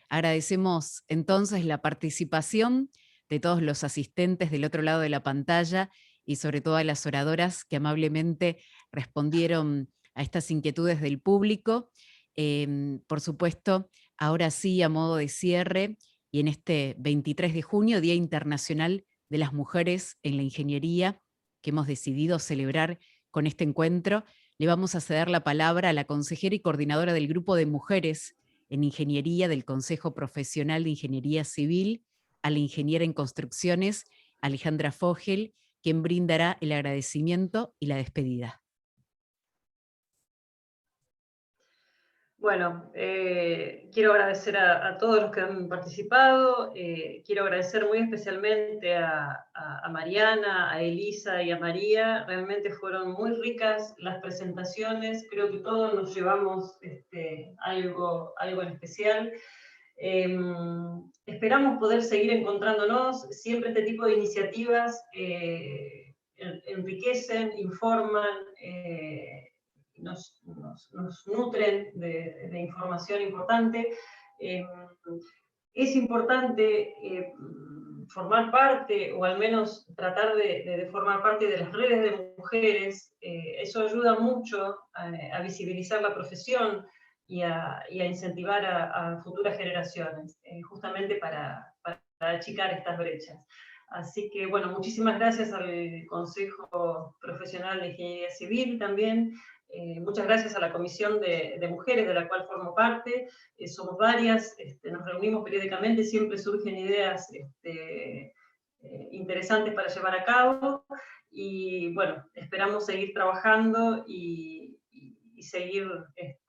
Agradecemos entonces la participación de todos los asistentes del otro lado de la pantalla y sobre todo a las oradoras que amablemente respondieron a estas inquietudes del público. Por supuesto, ahora sí, a modo de cierre, y en este 23 de junio, Día Internacional de las Mujeres en la Ingeniería, que hemos decidido celebrar con este encuentro, le vamos a ceder la palabra a la consejera y coordinadora del Grupo de Mujeres en Ingeniería del Consejo Profesional de Ingeniería Civil, a la ingeniera en Construcciones, Alejandra Fogel, quien brindará el agradecimiento y la despedida. Bueno, quiero agradecer a todos los que han participado, quiero agradecer muy especialmente a Mariana, a Elisa y a María. Realmente fueron muy ricas las presentaciones, creo que todos nos llevamos algo en especial. Esperamos poder seguir encontrándonos. Siempre este tipo de iniciativas enriquecen, informan, nos nutren de información importante. Es importante formar parte, o al menos tratar de formar parte de las redes de mujeres. Eso ayuda mucho a visibilizar la profesión y a incentivar a futuras generaciones, justamente para achicar estas brechas. Así que, bueno, muchísimas gracias al Consejo Profesional de Ingeniería Civil también. Muchas gracias a la Comisión de Mujeres, de la cual formo parte. Somos varias, nos reunimos periódicamente, siempre surgen ideas interesantes para llevar a cabo. Y bueno, esperamos seguir trabajando y seguir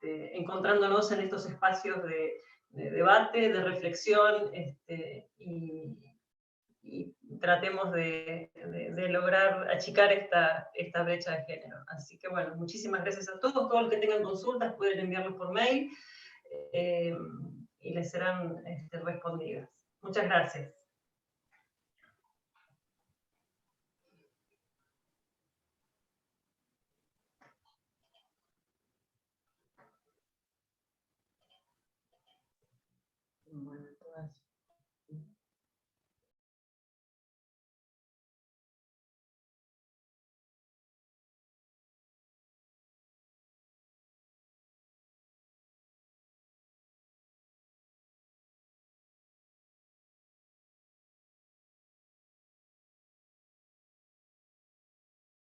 encontrándonos en estos espacios de debate, de reflexión, y tratemos de lograr achicar esta brecha de género. Así que bueno, muchísimas gracias a todos los que tengan consultas pueden enviarlos por mail y les serán respondidas. Muchas gracias. Bueno.